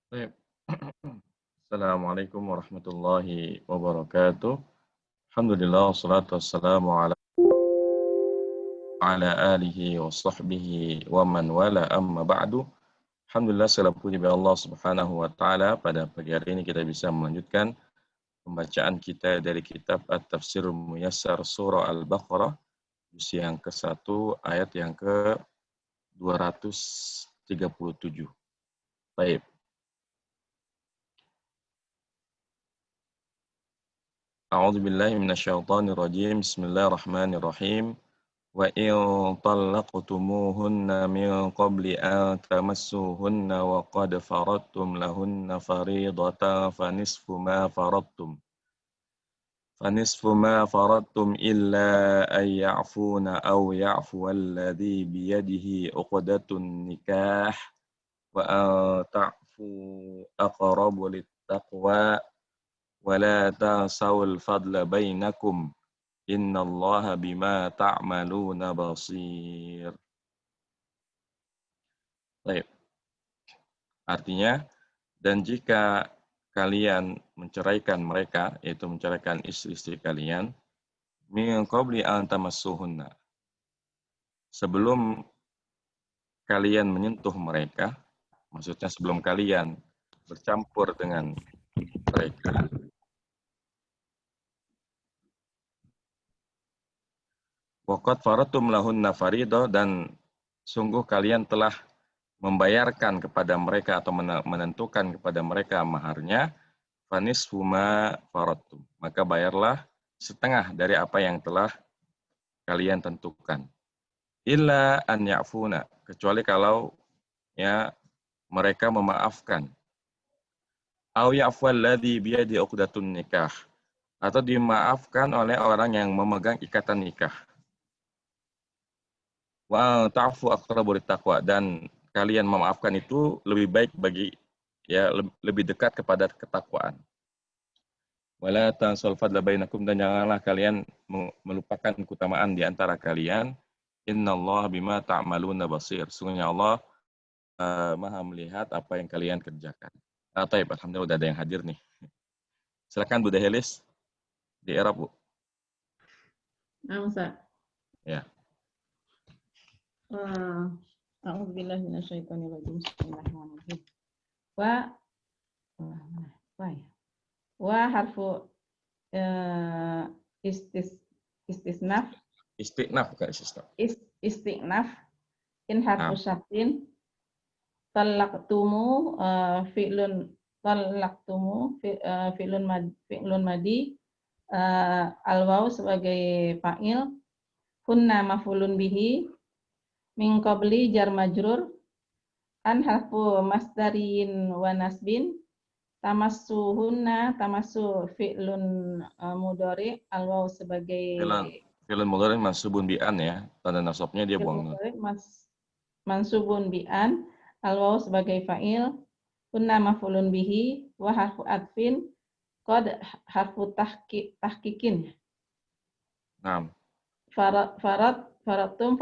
Baik. Assalamualaikum warahmatullahi wabarakatuh. Alhamdulillah wassalatu wassalamu ala alihi wa sahbihi wa man wala amma ba'du. Alhamdulillah segala puji bagi Allah Subhanahu wa taala. Pada pagi hari ini kita bisa melanjutkan pembacaan kita dari kitab At-Tafsirul Muyassar Surah Al-Baqarah juz yang ke-1 ayat yang ke-237. Baik. A'udzu billahi minasyaitonir rajim. Bismillahirrahmanirrahim. Wa in talaqtumuhunna min qabli an tamassuhunna wa qad faradtum lahunna fariidatan fanisfu ma faradtum illa an ya'funa aw ya'fuwa alladhi biyadihi 'uqdatun nikah wa an ta'fu aqrabu lit-taqwa wa la tansawul fadla bainakum innallaha bima ta'maluna basir. Baik. Artinya, dan jika kalian menceraikan mereka, yaitu menceraikan istri-istri kalian, min qabli an tamassuhunna, sebelum kalian menyentuh mereka, maksudnya sebelum kalian bercampur dengan mereka, waqad faradtum lahunna fariidah, dan sungguh kalian telah membayarkan kepada mereka atau menentukan kepada mereka maharnya, fanisfu ma faradtum, maka bayarlah setengah dari apa yang telah kalian tentukan. Illa an ya'funa, kecuali kalau ya mereka memaafkan. Au ya'fu alladzi biyadi 'uqdatun nikah, atau dimaafkan oleh orang yang memegang ikatan nikah. Wa ta'fu aqrabu littaqwa, dan kalian memaafkan itu lebih baik bagi lebih dekat kepada ketakwaan. Wala tansawul fadla bainakum, dan janganlah kalian melupakan keutamaan di antara kalian. Innallaha bima ta'maluna basir. Sungguhnya Allah Maha melihat apa yang kalian kerjakan. Taib, alhamdulillah udah ada yang hadir nih. Silakan Bu Dehelis di era Bu. Nah, Ustaz. Ya. A'udzubillahi minasyaitonirrajim. Bismillahirrahmanirrahim. Wa wa harfu istisnaf Istiqnaf bukan sistem. istiqnaf in harfu syartin talaqtumu fi'lun fi'lun madi al-waw sebagai fa'il, kunna maf'ulun bihi, min qabli jar majrur, an harfu masdarin wa nasbin, tamassuhunna, tamassu fi'lun mudhari, al-waw sebagai Fi'lun mudhari mansubun bi'an ya. Tanda nasabnya dia buang nun. Mansubun bi'an, al-waw sebagai fa'il, kunna maf'ulun bihi, wa harfu atfin, qad harfu tahqiqin. Naam. Faradtum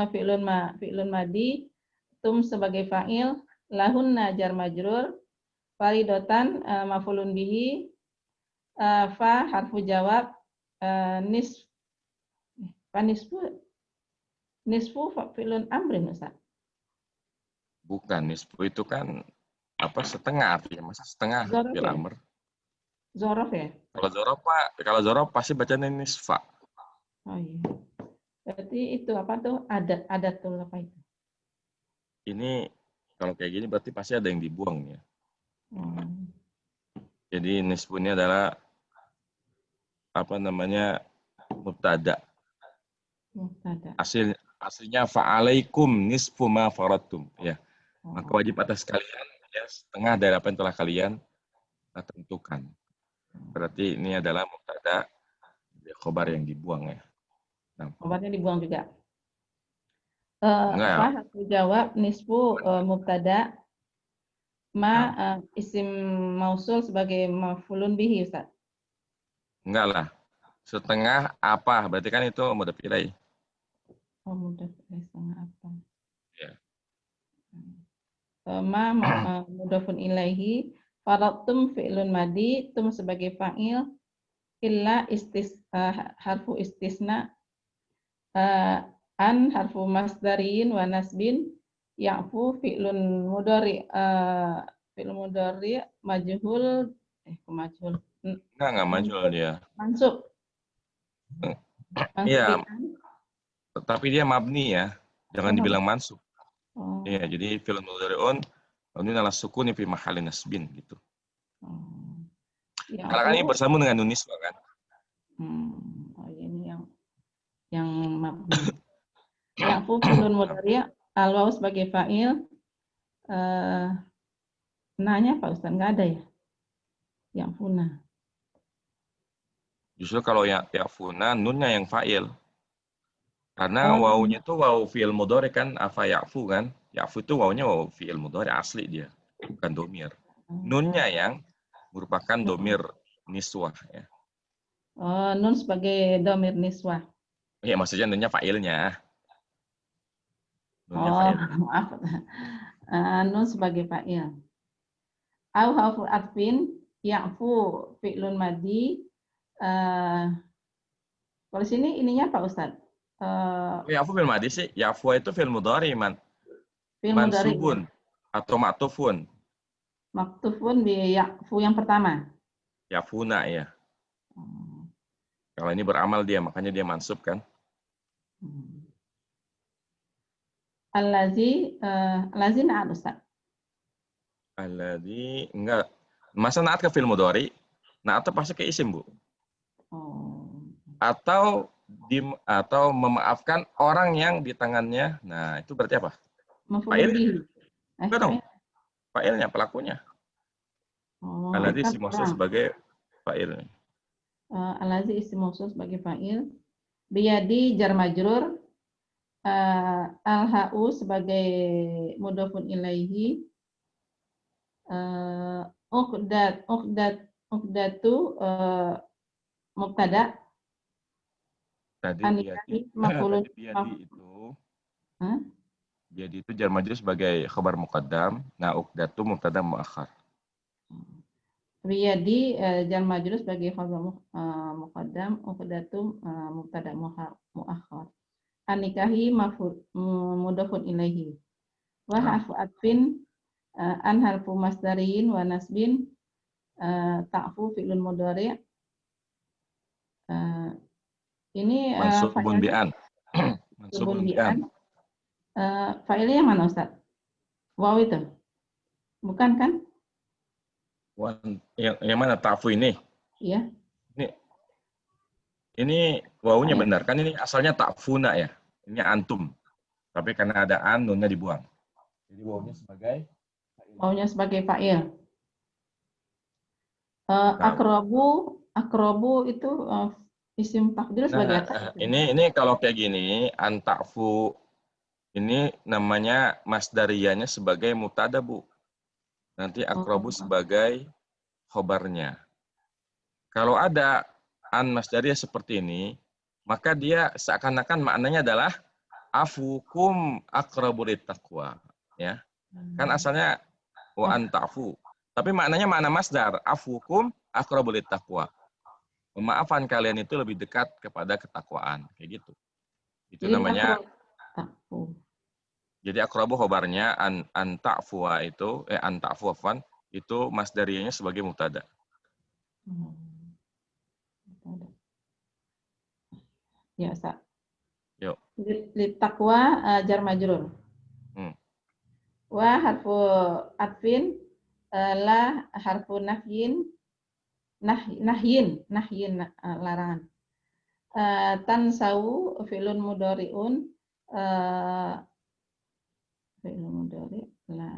fi'lun madi, tum sebagai fa'il, lahunna jar majrur, faridotan maf'ulun bihi, fa harfu jawab, nisfu fi'lun amrin, Ustaz. Bukan, nisfu itu kan setengah artinya, masa setengah fi'il amr. Zorof ya? Kalau zorof pasti bacanya nisfa. Oh iya. Berarti itu apa tuh adat tuh apa itu? Ini kalau kayak gini berarti pasti ada yang dibuang ya. Jadi nisfu ini adalah mubtada. Aslinya fa'alaikum nisfu ma faradtum ya. Maka wajib atas kalian ya setengah dari apa yang telah kalian tentukan. Berarti ini adalah mubtada, khobar yang dibuang ya. Khobarnya dibuang juga. Enggak. Fa harfu jawab, nisfu mubtada, ma isim mausul sebagai maf'ulun bihi, Ustaz. Enggak lah. Setengah apa? Berarti kan itu mudhaf ilaih. Oh, mudhaf ilaih setengah apa? Ya. mudhafun ilaihi, faratum fi'lun madi, tum sebagai fa'il, illa harfu istisna, an harfu masdarin wa nasbin, ya'fu fi'lun mudhari, fi'lun mudhari majhul, majhul, Enggak majul dia. mansub Iya, bi an. tapi dia mabni ya. Jangan Oh, dibilang mansub. oh, Iya, jadi fi'il mudhari'un mabni ala sukuni fi mahalli nasbin gitu. oh. Karena kan ini Ya'fu, bersambung dengan nun niswah kan. oh, ini yang mabni. Ya'fu fi'lun mudhari, al-waw sebagai fa'il, nanya Pak Ustaz, nggak ada ya? Ya'funa. Justru kalau ya'funa nunnya yang fa'il. Karena Oh, wawunya itu wawu fi'il mudhari kan, afa ya'fu kan. Ya'fu itu wawunya wawu fi'il mudhari asli dia, bukan domir. Nunnya yang merupakan domir niswah ya. oh, nun sebagai domir niswah. Iya, maksudnya nunnya fa'ilnya. Nunnya Oh, fa'il. maaf. Nun sebagai fa'il. Au harfu atfin, ya'fu fi'lun madi. Kalau sini ininya Pak Ustaz. Ya'fu fil madi sih, ya'fu itu fil mudhari Fi'il mudhari ya. mansubun atau ma'tufun. Maktufun bi ya'fu yang pertama. Ya'funa ya. Hmm. Kalau ini beramal dia, makanya dia mansub kan. Allazi na'at Ustaz. Alladzi enggak. Masa naat ke fil mudhari? Naat itu pasti ke isim, Bu. Oh. Atau memaafkan orang yang di tangannya. Nah, itu berarti apa? Maf'ulun Fa'ilnya. bihi. Enggak dong. Fa'il. Fa'ilnya, pelakunya. Oh, Alladzi kan isim mausul orang. sebagai fa'il. Allazi isim mausul sebagai fa'il. Biyadi jar majrur. Al-ha'u sebagai mudhafun ilaihi. Uqdatu mubtada. Tadi biadi. Anikahi maf'ulun. Tadi biadi itu Hah? biadi itu jar majrur sebagai khabar muqaddam. Nah, uqdatu mubtada muakhar. Biyadi jar majrur sebagai khabar muqaddam, uqdatu mubtada muakhar. Anikahi mudhafun ilaihi. Wa Nah, harfu atfin, an harfu masdarin wa nasbin, ta'fu fi'lun mudhari'. Ini mansubun fa'ilnya bi'an. subun Mansubun bi'an. bi'an. Fa'ilnya yang mana Ustaz? Waw itu? Bukan kan? Yang mana ta'fu ini? Iya. Ini wawunya Fa'il. benar kan, ini asalnya ta'funa ya. Ini antum. Tapi karena ada an, nunnya dibuang. Jadi wawunya sebagai Wawnya sebagai fa'il. Nah, Akrobu itu isim takdir sebagai apa? ini kalau kayak gini, an ta'fu ini namanya masdariyahnya sebagai mubtada, Bu. Nanti akrobu Oh, sebagai khobarnya. Kalau ada an masdariyah seperti ini, maka dia seakan-akan maknanya adalah afukum aqrabu littaqwa, ya. Kan asalnya wa an ta'fu. Tapi maknanya makna masdar, afukum aqrabu littaqwa. Pemaafan kalian itu lebih dekat kepada ketakwaan, kayak gitu. Itu jadi namanya. takfu. Jadi aqrabu khobarnya an ta'fuwa itu an ta'fu afwan itu masdariyahnya sebagai mubtada. Ya, Ustaz. Yuk. Litakwa jar majrur. Wa harfu atfin, la harfu nahyin, larangan. Tansau fi'lun mudhari'un, fi'lun mudhari' la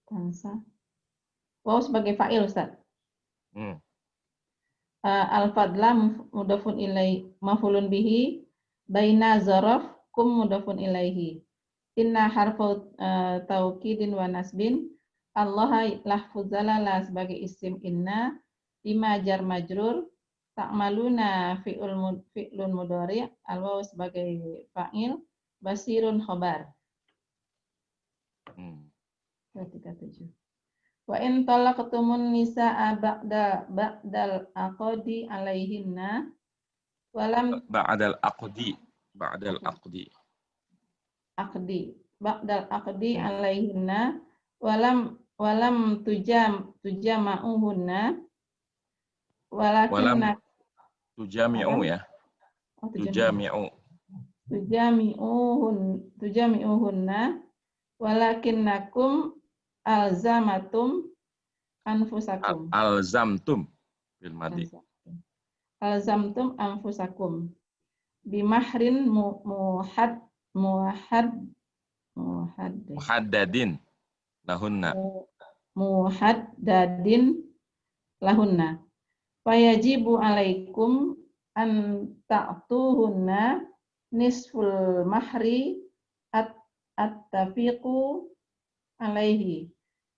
tansa. Wow sebagai fa'il Ustaz. Al-fadla mudhafun ilaihi maf'ulun bihi, baina zaraf kum mudhafun ilaihi. Inna harfu taukidin wa nasbin, Allah lahfuzalala sebagai isim inna, lima jar majrur, ta'maluna fi'lun mudhari', al-waw sebagai fa'il, basirun khobar. 237. Wa in talaqtumun nisaa ba'dal aqdi alaihinna walam ba'dal aqdi ba'dal aqdi ba'dal aqdi alaihinna walam tujama'uhunna walam walakinna tujami'u ya tujami'uhunna walakinnakum alzamatum anfusakum alzamtum bil madi alzamtum anfusakum bimahrin muhaddadin lahunna fayajibu alaikum an ta'tuhunna nisful mahri at-tafiqu alaihi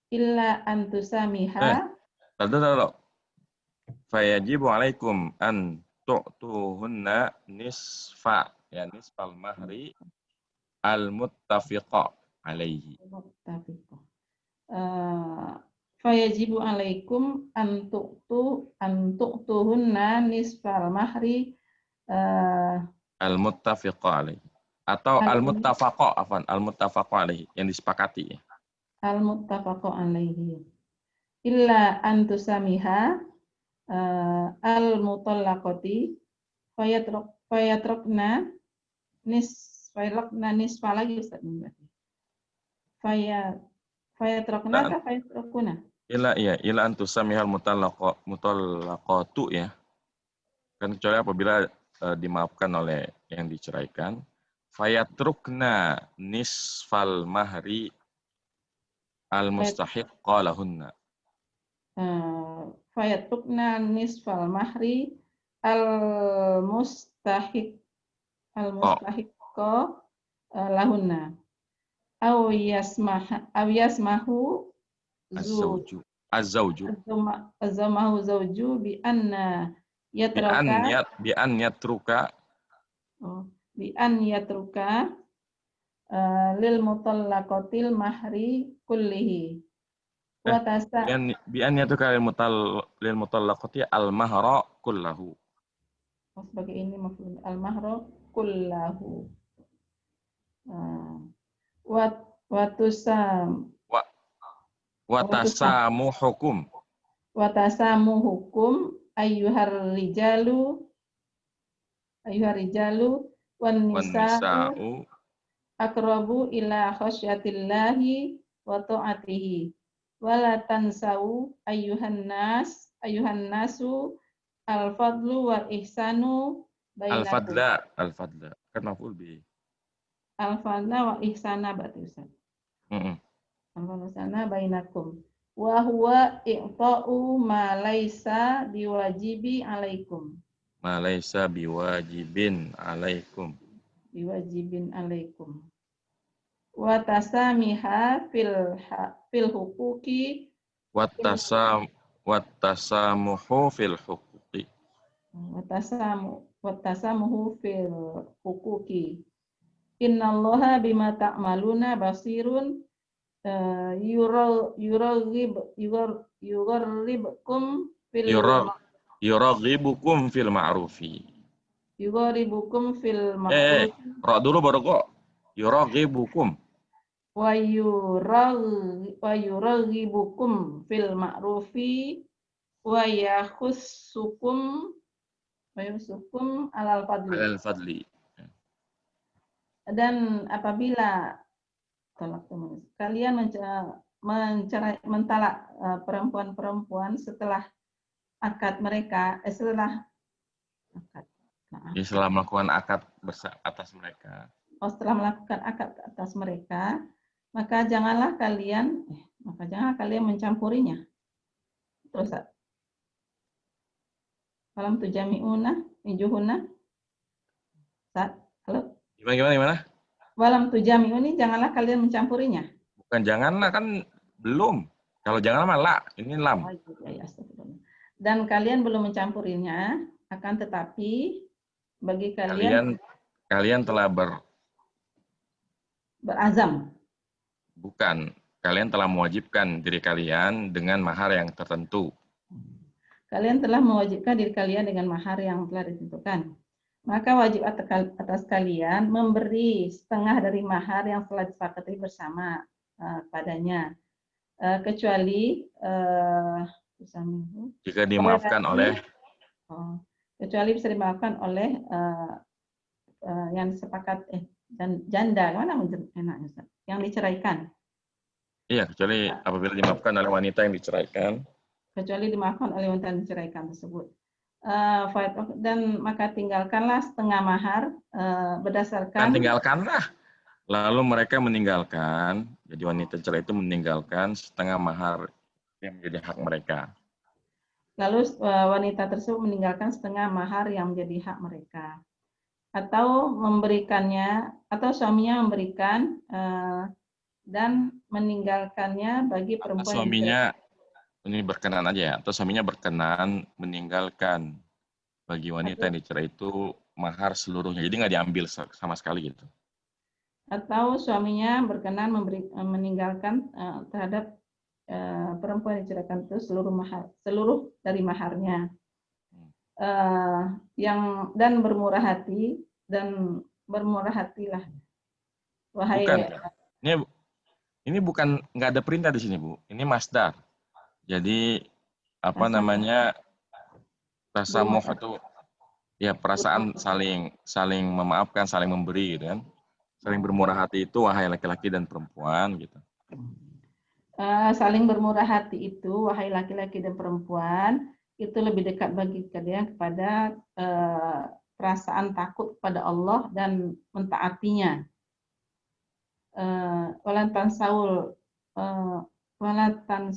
illa an tusamiha. Fayajibu alaikum an tu'tuhunna nisfal mahri al-muttafiqa alaihi. Fayajibu alaikum an tu'tuhunna nisfal mahri al-muttafiqa alaihi. Atau al-muttafaqa alaihi yang disepakati. Al-muttafaqa alaihi. Illa antusamiha al-mutallaqati fayatrukna nisfa lagi Ustaz. Fayatrukna atau fayatrukuna? Illa antusamiha al-mutallaqatu ya. Kan kecuali apabila dimaafkan oleh yang diceraikan. Fayatrukna nisfal mahri al-mustahiqqa lahunna. Fayatrukna nisfal mahri al-mustahiqqa lahunna. Aw yasmahu zawju bi an yatruka lil mutallaqatil mahri kullihi. Bi an yatruka lil mutallaqati al mahra kullahu. Sebagai ini maf'ul al mahra kullahu. Watasamuhukum ayyuhar rijalu wan nisa'u aqrabu ila khasyatillahi wa ta'atihi wala tansau ayyuhan nasu al-fadlu wal ihsanu bainakum. Al-fadla kan maf'ul bi. Al-fadla wa ihsana berarti Ustaz. Al-fadla bainakum. Wa huwa i'ta'u ma laisa biwajibi alaikum. Ma laisa biwajibin alaikum. Biwajibin alaikum. Wa tasamiha fil huquqi. Wa tasamuhu fil huquqi. Wa tasamuhu fil huquqi. Innallaha bima ta'maluna basirun. Yuraghibukum fil ma'rufi. Yuraghibukum fil ma'rufi. Ra dulu baru kok. Yuraghibukum. Wa yuraghibukum fil ma'rufi wa yakhussukum alal fadli. Dan apabila kalian mentalak perempuan-perempuan setelah akad mereka, setelah melakukan akad atas mereka. Setelah melakukan akad atas mereka, maka janganlah kalian mencampurinya. Terus, falam tujami'una injuhuna. Halo? Gimana? Walam tujami'uni, janganlah kalian mencampurinya. Bukan janganlah, kan belum. Kalau janganlah malah, ini lam. Dan kalian belum mencampurinya, akan tetapi bagi kalian telah berazam. Bukan. Kalian telah mewajibkan diri kalian dengan mahar yang tertentu. Kalian telah mewajibkan diri kalian dengan mahar yang telah ditentukan. Maka wajib atas kalian memberi setengah dari mahar yang telah disepakati bersama padanya. Kecuali Jika dimaafkan oleh kecuali bisa dimaafkan oleh yang sepakat janda, mana enaknya Ustaz? Yang diceraikan. Iya, kecuali apabila dimaafkan oleh wanita yang diceraikan. Kecuali dimaafkan oleh wanita yang diceraikan tersebut. Dan maka tinggalkanlah setengah mahar berdasarkan. Tinggalkanlah. Lalu mereka meninggalkan, jadi wanita cerai itu meninggalkan setengah mahar yang menjadi hak mereka. Lalu wanita tersebut meninggalkan setengah mahar yang menjadi hak mereka. Atau memberikannya, atau suaminya memberikan dan meninggalkannya bagi perempuan suaminya ini berkenan aja ya, atau suaminya berkenan meninggalkan bagi wanita yang dicerai itu mahar seluruhnya, jadi nggak diambil sama sekali gitu. Atau suaminya berkenan meninggalkan terhadap perempuan yang diceraikan itu seluruh dari maharnya, dan bermurah hati dan bermurah hatilah. Wahai bukan, ini bukan, nggak ada perintah di sini Bu, ini masdar. Jadi apa namanya, tasamuh itu ya perasaan saling memaafkan, saling memberi gitu kan, saling bermurah hati itu wahai laki-laki dan perempuan gitu. Saling bermurah hati itu, wahai laki-laki dan perempuan, itu lebih dekat bagi kalian kepada perasaan takut kepada Allah dan mentaatinya. Walatan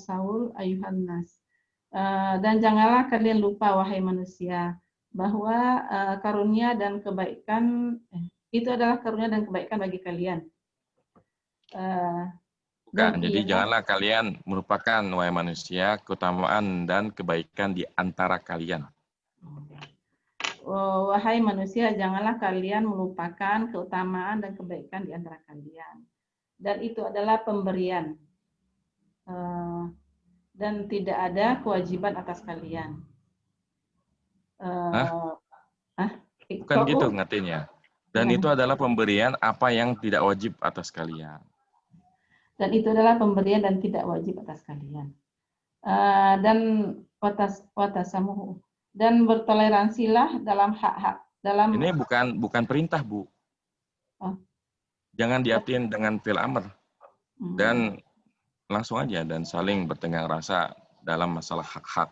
saul ayuhan nas. Dan janganlah kalian lupa wahai manusia bahwa karunia dan kebaikan itu adalah karunia dan kebaikan bagi kalian. Bukan, jadi janganlah kalian merupakan wahai manusia keutamaan dan kebaikan di antara kalian. Wahai manusia, janganlah kalian melupakan keutamaan dan kebaikan di antara kalian. Dan itu adalah pemberian. Dan tidak ada kewajiban atas kalian. Bukan gitu ngertinya. Dan itu adalah pemberian apa yang tidak wajib atas kalian. Dan itu adalah pemberian dan tidak wajib atas kalian. Dan watasamuhu. Dan bertoleransilah dalam hak-hak. Ini bukan perintah, Bu. Jangan diartiin dengan fil amr. Dan langsung aja, dan saling bertenggang rasa dalam masalah hak-hak.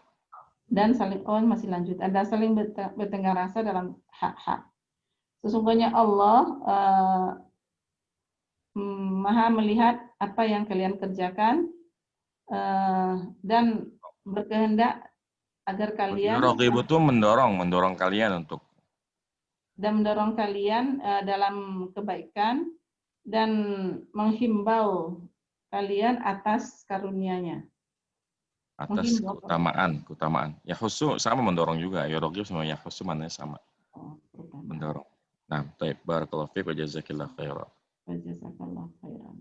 Dan saling, masih lanjut. Dan saling bertenggang rasa dalam hak-hak. Sesungguhnya Allah Maha melihat apa yang kalian kerjakan dan berkehendak agar kalian itu mendorong kalian untuk dan mendorong kalian dalam kebaikan dan menghimbau kalian atas karunia-Nya. Atas keutamaan. Ya khusus sama mendorong juga. Ya rogi sama ya khusus mana sama. Mendorong. Nah, baik, barakallahu fiik wa jazakillahu khairan. Jazakallahu khairan.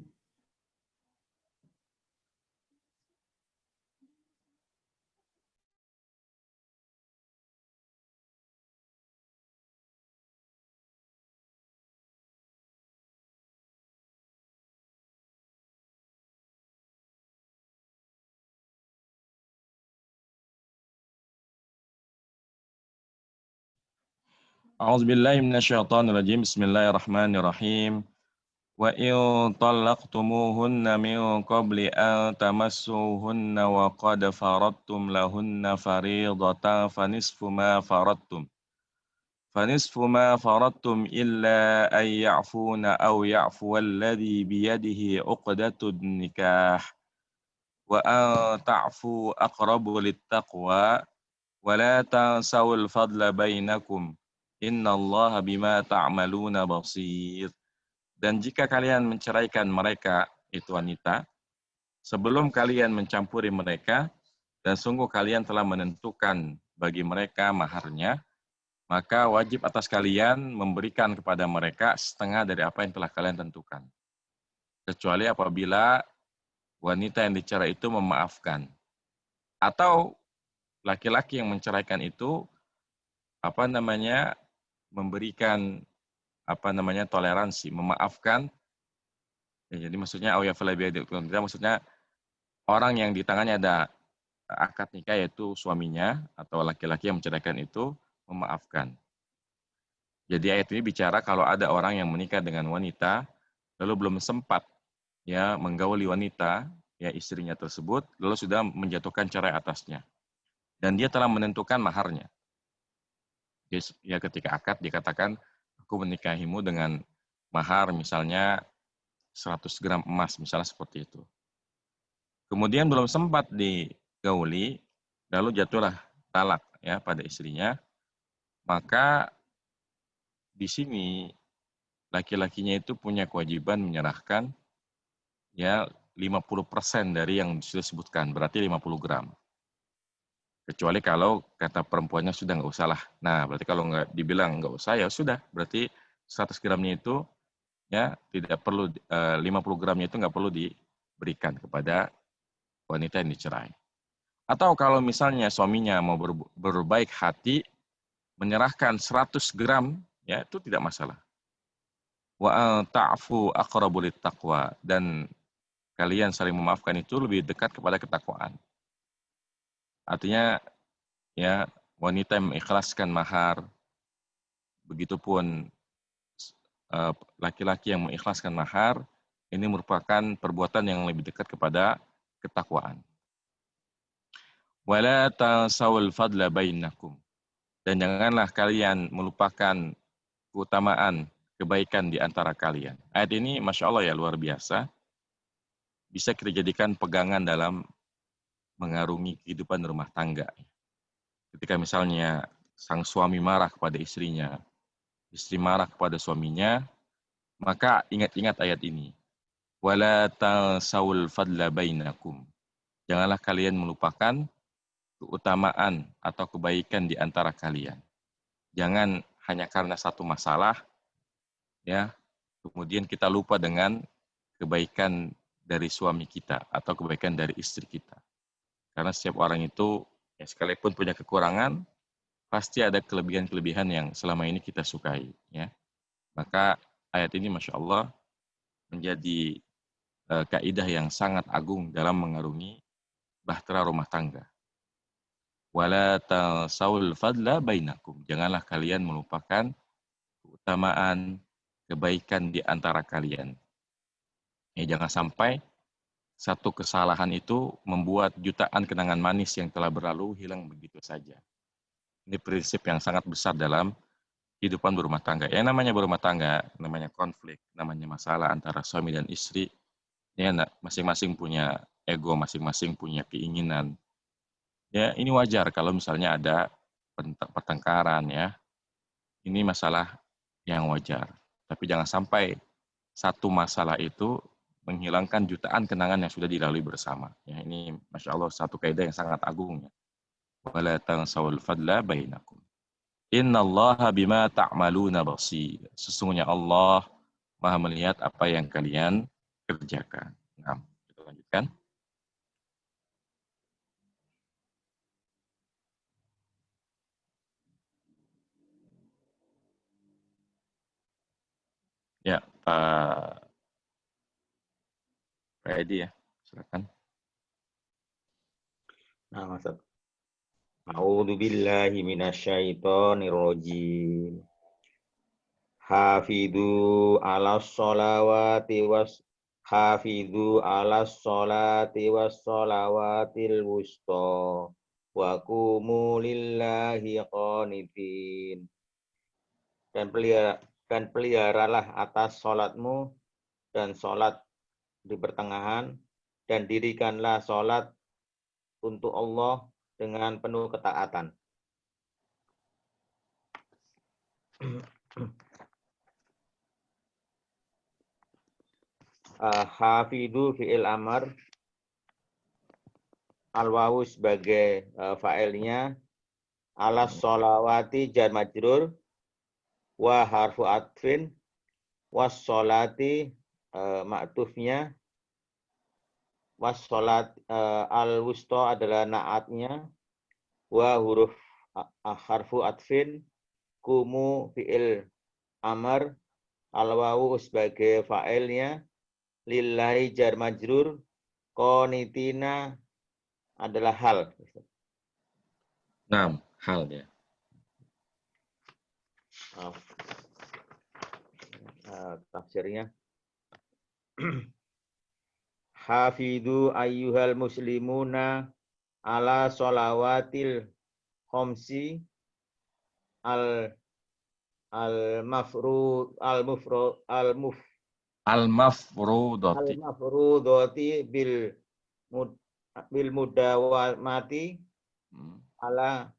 A'udzubillahi minasyaitonirrajim. Bismillahirrahmanirrahim. Wa in talaqtumuhunna min qabli an tamassuhunna wa qad faradtum lahunna fariidatan fanisfu ma faradtum illa an ya'funa aw ya'fuwa alladhi biyadihi 'uqdatun nikah wa an ta'fu aqrabu littaqwa wa la tansawul fadla bainakum innallaha bima ta'maluna basir. Dan jika kalian menceraikan mereka, itu wanita, sebelum kalian mencampuri mereka, dan sungguh kalian telah menentukan bagi mereka maharnya, maka wajib atas kalian memberikan kepada mereka setengah dari apa yang telah kalian tentukan. kecuali apabila wanita yang dicerai itu memaafkan. Atau laki-laki yang menceraikan itu memberikan toleransi, memaafkan. Ya, jadi maksudnya maksudnya orang yang di tangannya ada akad nikah yaitu suaminya atau laki-laki yang menceraikan itu memaafkan. Jadi ayat ini bicara kalau ada orang yang menikah dengan wanita lalu belum sempat ya menggauli wanita ya istrinya tersebut lalu sudah menjatuhkan cerai atasnya dan dia telah menentukan maharnya. Ya ketika akad dikatakan aku menikahimu dengan mahar misalnya 100 gram emas misalnya seperti itu. Kemudian belum sempat digauli lalu jatuhlah talak ya pada istrinya, maka di sini laki-lakinya itu punya kewajiban menyerahkan ya 50% dari yang sudah disebutkan, berarti 50 gram. Kecuali kalau kata perempuannya sudah nggak usah lah. Nah, berarti kalau nggak dibilang nggak usah, ya sudah. Berarti 100 gramnya itu ya tidak perlu, 50 gramnya itu nggak perlu diberikan kepada wanita yang dicerai. Atau kalau misalnya suaminya mau berbaik hati, menyerahkan 100 gram, ya itu tidak masalah. Wa ta'fu aqrabu littaqwa, dan kalian saling memaafkan itu lebih dekat kepada ketakwaan. Artinya ya wanita yang mengikhlaskan mahar, begitupun laki-laki yang mengikhlaskan mahar, ini merupakan perbuatan yang lebih dekat kepada ketakwaan. Wala tansawul fadla bainakum, dan janganlah kalian melupakan keutamaan kebaikan di antara kalian. Ayat ini Masya Allah ya luar biasa, bisa kita jadikan pegangan dalam mengarungi kehidupan rumah tangga. Ketika misalnya sang suami marah kepada istrinya, istri marah kepada suaminya, maka ingat-ingat ayat ini. Wala tansawul fadla bainakum. Janganlah kalian melupakan keutamaan atau kebaikan di antara kalian. Jangan hanya karena satu masalah, ya, kemudian kita lupa dengan kebaikan dari suami kita atau kebaikan dari istri kita. Karena setiap orang itu, ya, sekalipun punya kekurangan, pasti ada kelebihan-kelebihan yang selama ini kita sukai. Ya. Maka ayat ini Masya Allah menjadi kaidah yang sangat agung dalam mengarungi bahtera rumah tangga. Wala tansawul fadla bainakum. Janganlah kalian melupakan keutamaan kebaikan di antara kalian. Ya, jangan sampai satu kesalahan itu membuat jutaan kenangan manis yang telah berlalu hilang begitu saja. Ini prinsip yang sangat besar dalam kehidupan berumah tangga. Yang namanya berumah tangga, namanya konflik, namanya masalah antara suami dan istri. Ya, masing-masing punya ego, masing-masing punya keinginan. Ya, ini wajar kalau misalnya ada pertengkaran ya. Ini masalah yang wajar. Tapi jangan sampai satu masalah itu menghilangkan jutaan kenangan yang sudah dilalui bersama. Ya, ini Masya Allah satu kaidah yang sangat agung. Ya. Wala tansawul fadla bainakum. Innallaha bima ta'maluna basir. Sesungguhnya Allah Maha melihat apa yang kalian kerjakan. Nah, kita lanjutkan. Ya, Pak Edi ya, silakan. Nah, Ustaz. A'udzu billahi minasyaitonir rajim. Hafidzu 'alas sholawati was sholawatil wusta wa qumu lillahi qanitin. Dan peliharalah atas salatmu dan salat di pertengahan, dan dirikanlah salat untuk Allah dengan penuh ketaatan. Hafidhu fi'il amar, al-wawu sebagai fa'ilnya, alas sholawati jar majrur, wa harfu atfin, was sholati ma'tufnya. Wassalat al-wusta adalah naatnya. Wa huruf harfu atfin. Kumu fi'il amar. Al-wawu sebagai fa'ilnya. Lillahi jar majrur. Qonitina adalah hal. Nah, hal ya. Tafsirnya. Hafidhu ayyuhal muslimuna ala sholawatil khomsi Al-mafrudati. al-mafrudati bil mudawamati ala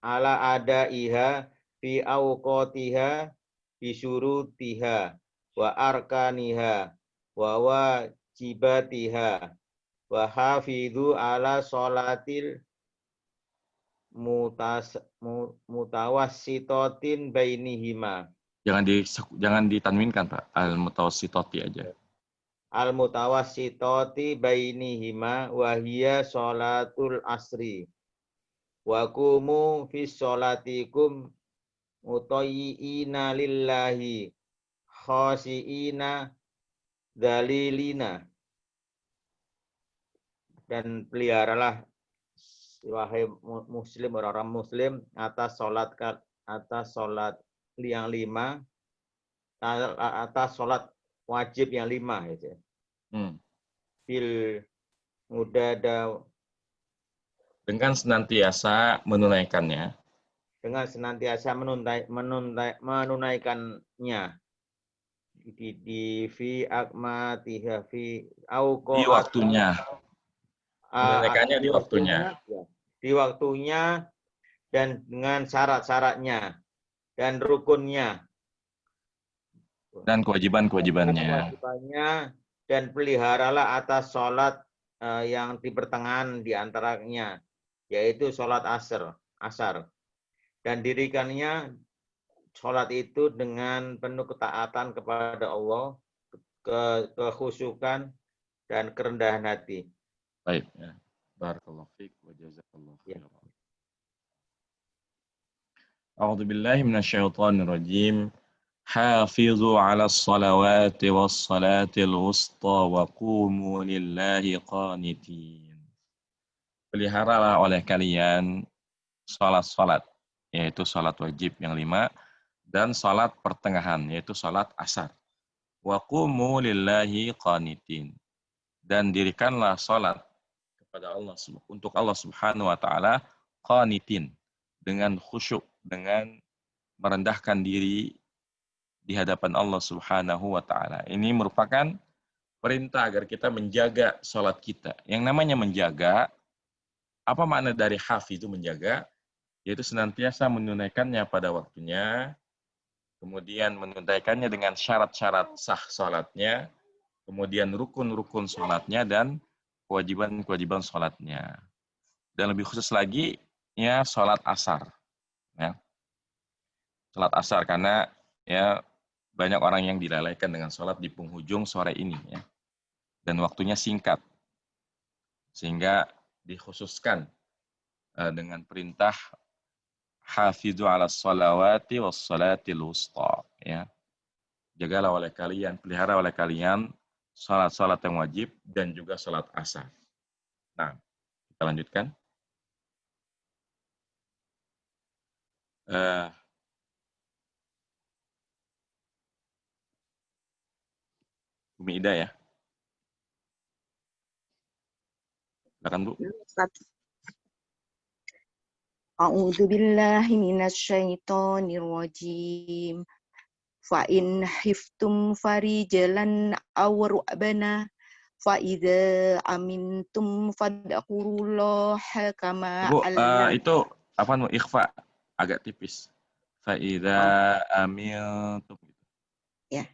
adaiha fi awqatiha bi syurutiha wa arkaniha wa wajibatiha wa hafidhu ala sholatil mutawassitotin bainihima. Jangan ditanwinkan, Pak. Al-mutawassitati aja. Al-mutawassitoti bainihima wa hiya sholatul asri. Wa kumu fi sholatikum mutayyi'ina lillahi khasi'ina dalilina. Dan peliharalah wahai muslim, orang-orang muslim atas sholat yang 5, atas sholat wajib yang 5 ya. Bil mudada, dengan senantiasa menunaikannya. Dengan senantiasa menunaikannya. Di fi akmatiha fi auqat. Di waktunya. Menunaikannya di waktunya. Di waktunya dan dengan syarat-syaratnya dan rukunnya. Dan kewajiban-kewajibannya. Dan peliharalah atas sholat yang di pertengahan di antaranya, yaitu sholat asar. Dan dirikannya sholat itu dengan penuh ketaatan kepada Allah, kekhusyukan, dan kerendahan hati. Baik. Ya. Barakallahu fiik wa jazakallahu khairan. A'udzu billahi minasyaitonir rajim. Hafizu 'alas salawati was salatil wusta wa qumu lillahi qanitin. Peliharalah oleh kalian salat-salat, yaitu salat wajib yang 5 dan salat pertengahan, yaitu salat asar. Wa qumu lillahi qanitin. Dan dirikanlah salat kepada Allah, untuk Allah Subhanahu wa taala, qanitin, dengan khusyuk, dengan merendahkan diri di hadapan Allah Subhanahu wa taala. Ini merupakan perintah agar kita menjaga salat kita. Yang namanya menjaga, apa makna dari hafiz itu menjaga? Yaitu senantiasa menunaikannya pada waktunya, kemudian menunaikannya dengan syarat-syarat sah salatnya, kemudian rukun-rukun salatnya dan kewajiban-kewajiban salatnya. Dan lebih khusus lagi, ya salat asar. Ya. Salat asar, karena ya banyak orang yang dilalaikan dengan salat di penghujung sore ini. Ya. Dan waktunya singkat. Sehingga dikhususkan dengan perintah hafidhu 'alas salawati was salatil wusta. Ya. Jagalah oleh kalian, pelihara oleh kalian salat-salat yang wajib dan juga salat asar. Nah, kita lanjutkan. Umi Ida ya. Silakan Bu. A'udzu billahi minasyaitonir rajim. Fa in khiftum farijalan aw ru'bana fa idza amintum fadhkurullaha kama Bu, itu apa nu ikhfa agak tipis. Fa idza amiltum. Ya.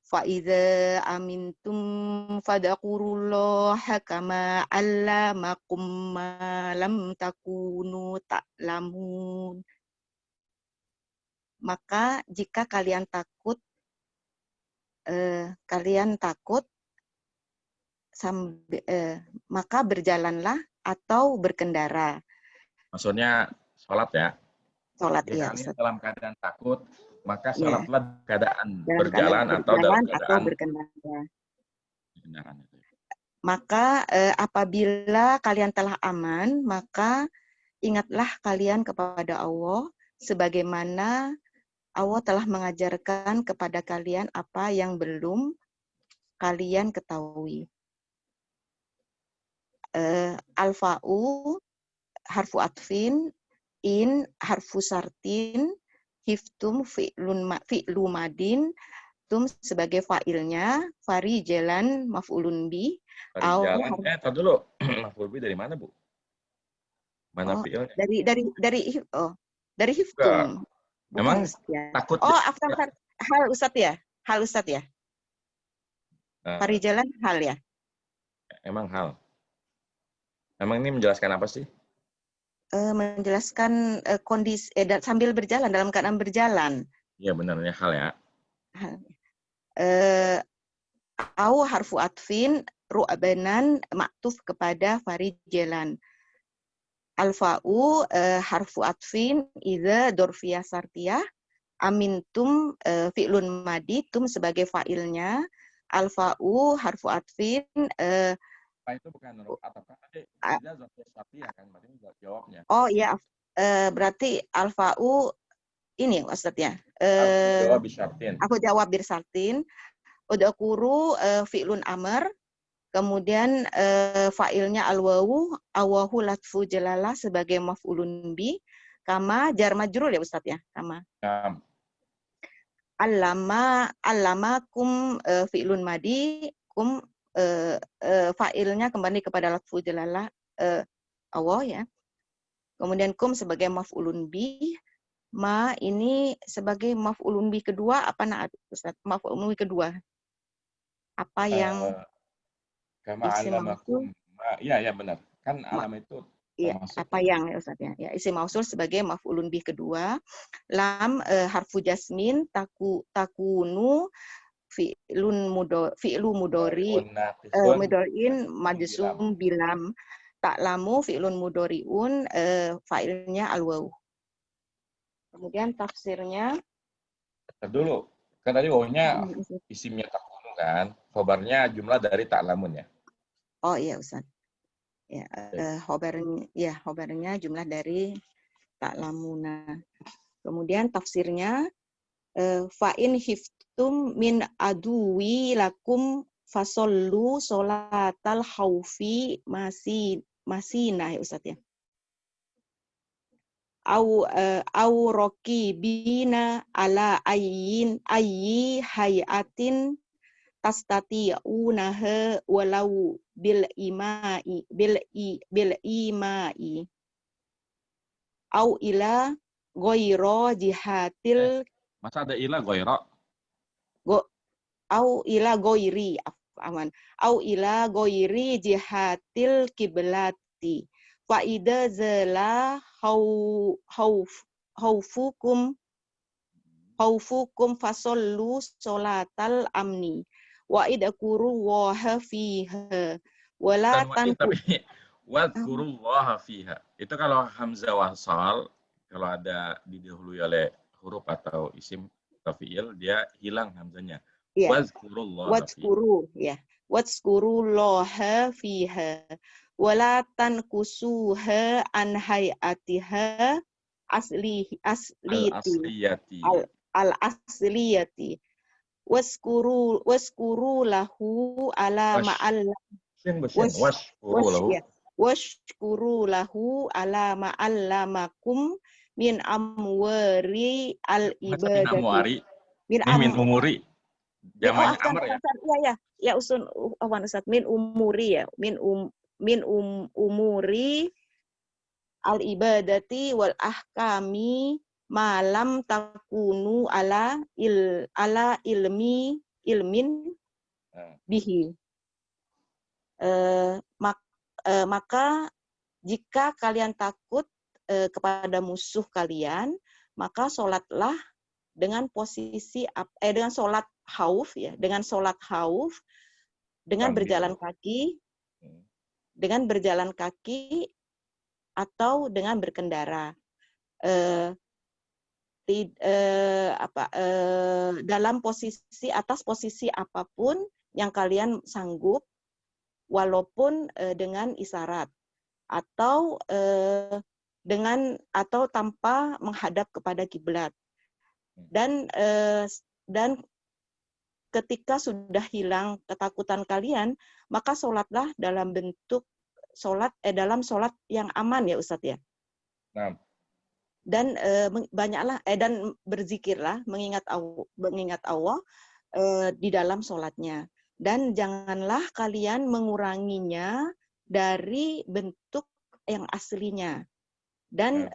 Fa idza amintum fadhkurullaha kama allamakum ma lam takunu ta'lamun. Maka jika kalian takut, kalian takut, maka berjalanlah atau berkendara. Maksudnya sholat ya. Sholat, Jika iya kalian Ustaz. dalam keadaan takut, maka Ya, sholatlah keadaan dalam berjalan keadaan atau dalam berjalan atau keadaan berkendara. kendaraan. Maka apabila kalian telah aman, maka ingatlah kalian kepada Allah, sebagaimana Allah telah mengajarkan kepada kalian apa yang belum kalian ketahui. Al-fa'u harfu atfin, in harfu sartin, hiftum fi'lu madin, tum sebagai fa'ilnya, farijalan maf'ulun bi, Jalan, tar dulu. Maf'ul bi dari mana, Bu? Mana fi'ilnya? Dari hiftum. Bukan, Emang ya. takut Oh, hal Ustaz ya? Hal Ustaz ya? Farijalan hal ya? Emang hal. Emang ini menjelaskan apa sih? Menjelaskan kondisi sambil berjalan, dalam keadaan berjalan. Iya, benarnya hal ya. Au harfu atfin ru'banan maktuf kepada farijalan. Al-fa'u harfu atfin idza dorfiyah sartiyah, amintum fi'lun madi, tum sebagai fa'ilnya, al-fa'u harfu atfin Itu bukan huruf ataf kan tadi idza dorfiyah sartiyah kan, berarti jawabnya. Oh iya, berarti al-fa'u ini Ustaz ya. Jawab bisyartin. Aku jawab bisyartin. Udakuru fi'lun amr, kemudian fa'ilnya al-wawu, awahu latfu jalalah sebagai maf'ulun bi, kama jar majrur ya Ustaz ya, kama. Allamakum fi'lun madi, kum fa'ilnya kembali kepada latfu jalalah Allah ya. Kemudian kum sebagai maf'ulun bi, ma ini sebagai maf'ulun bi kedua apa naat Ustaz? Maf'ulun bi kedua. Apa yang kama alamakum. Iya benar. Kan alam itu iya, apa yang ya Ustaz ya. Ya, isim mausul sebagai maf'ulun bi kedua. Lam harfu jasmin takunu fi'lu mudori'in majzum bilam. Ta'lamu fi'lun mudori'un fa'ilnya al-waw. Kemudian tafsirnya dulu. Kan tadi wawunya isimnya takunu kan. Khobarnya jumlah dari ta'lamun ya. Oh iya Ustaz. Ya, khobarnya jumlah dari ta'lamuna. Kemudian tafsirnya fa'in hiftum min aduwi lakum fasollu sholatal khaufi masina ya Ustaz ya. Au raqibina ala ayyi hayatin tastati'unaha walau bil imai au ila ghaira jihatil masa ada ila ghaira au ila ghairi aman au ila ghairi jihatil kiblati fa idza zala khaufukum fasollu sholatal amni wa idakuru waha fiha wala tanku wadkurullaha fiha. Itu kalau hamzah wasal, kalau ada didahului oleh huruf atau isim atau fi'il, dia hilang hamzahnya. Ya. Wadkurullaha fiha. Wadkurullaha fiha wala tankusuha an hayatiha al-asliyati. Al-asliyati. Waskuru lahu ala ma'al washkuru lahu ala ma'allamakum min amwari al-ibadati. Min umuri. Jamannya amr ya. Ya usun Ustaz min umuri ya. Min umuri al-ibadati wal ahkami malam takunu ala ilmin bihi. Maka jika kalian takut kepada musuh kalian, maka sholatlah dengan posisi dengan sholat khauf ya, dengan sholat khauf, dengan berjalan kaki atau dengan berkendara. Dalam posisi atas posisi apapun yang kalian sanggup, walaupun dengan isyarat atau atau tanpa menghadap kepada kiblat. Dan ketika sudah hilang ketakutan kalian, maka sholatlah dalam bentuk dalam sholat yang aman ya Ustadz ya. Nah. Dan banyaklah dan berzikirlah mengingat Allah di dalam sholatnya, dan janganlah kalian menguranginya dari bentuk yang aslinya, dan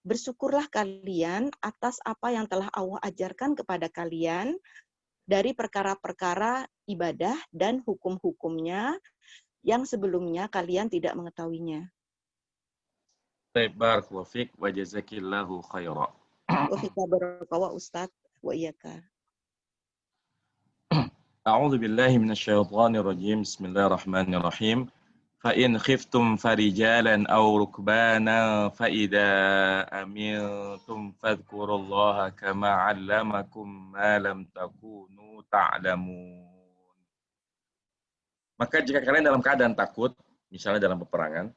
bersyukurlah kalian atas apa yang telah Allah ajarkan kepada kalian dari perkara-perkara ibadah dan hukum-hukumnya yang sebelumnya kalian tidak mengetahuinya. Baik, barakallahu fiik wa jazakillahu khairan. Wa fika barakawa Ustaz wa iyyaka. A'udzu billahi minasyaitonir rajim. Bismillahirrahmanirrahim. Fa in khiftum farijalan aw rukbana fa idza amintum fadhkurullaha kama 'allamakum ma lam takunu ta'lamun. Maka jika kalian dalam keadaan takut, misalnya dalam peperangan,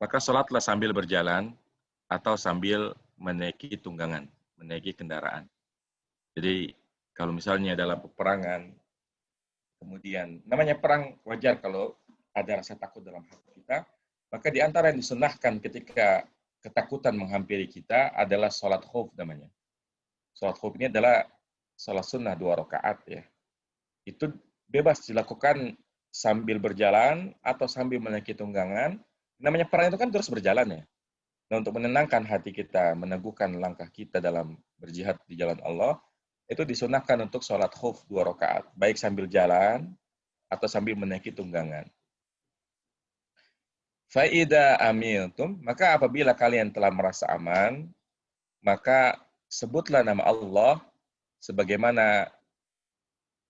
maka sholatlah sambil berjalan atau sambil menaiki tunggangan, menaiki kendaraan. Jadi kalau misalnya dalam peperangan, kemudian namanya perang wajar kalau ada rasa takut dalam hati kita, maka di antara yang disunahkan ketika ketakutan menghampiri kita adalah sholat khauf namanya. Sholat khauf ini adalah sholat sunnah 2 rakaat ya. Itu bebas dilakukan sambil berjalan atau sambil menaiki tunggangan. Namanya perang itu kan terus berjalan ya. Nah, untuk menenangkan hati kita, meneguhkan langkah kita dalam berjihad di jalan Allah, itu disunahkan untuk sholat khauf 2 rakaat, baik sambil jalan atau sambil menaiki tunggangan. Fa'idha amiltum, maka apabila kalian telah merasa aman, maka sebutlah nama Allah sebagaimana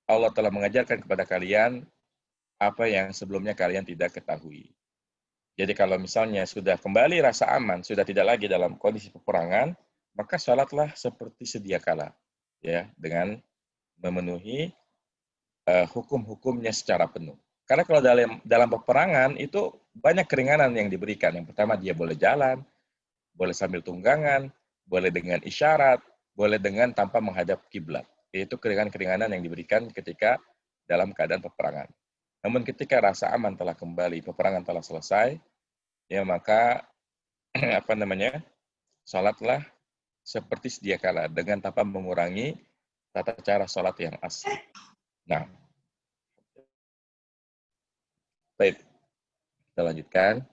Allah telah mengajarkan kepada kalian apa yang sebelumnya kalian tidak ketahui. Jadi kalau misalnya sudah kembali rasa aman, sudah tidak lagi dalam kondisi peperangan, maka sholatlah seperti sedia kala, ya, dengan memenuhi hukum-hukumnya secara penuh. Karena kalau dalam peperangan itu banyak keringanan yang diberikan. Yang pertama dia boleh jalan, boleh sambil tunggangan, boleh dengan isyarat, boleh dengan tanpa menghadap kiblat. Itu keringanan-keringanan yang diberikan ketika dalam keadaan peperangan. Namun ketika rasa aman telah kembali, peperangan telah selesai, ya maka sholatlah seperti sedia kala dengan tanpa mengurangi tata cara sholat yang asli. Nah, baik, kita lanjutkan.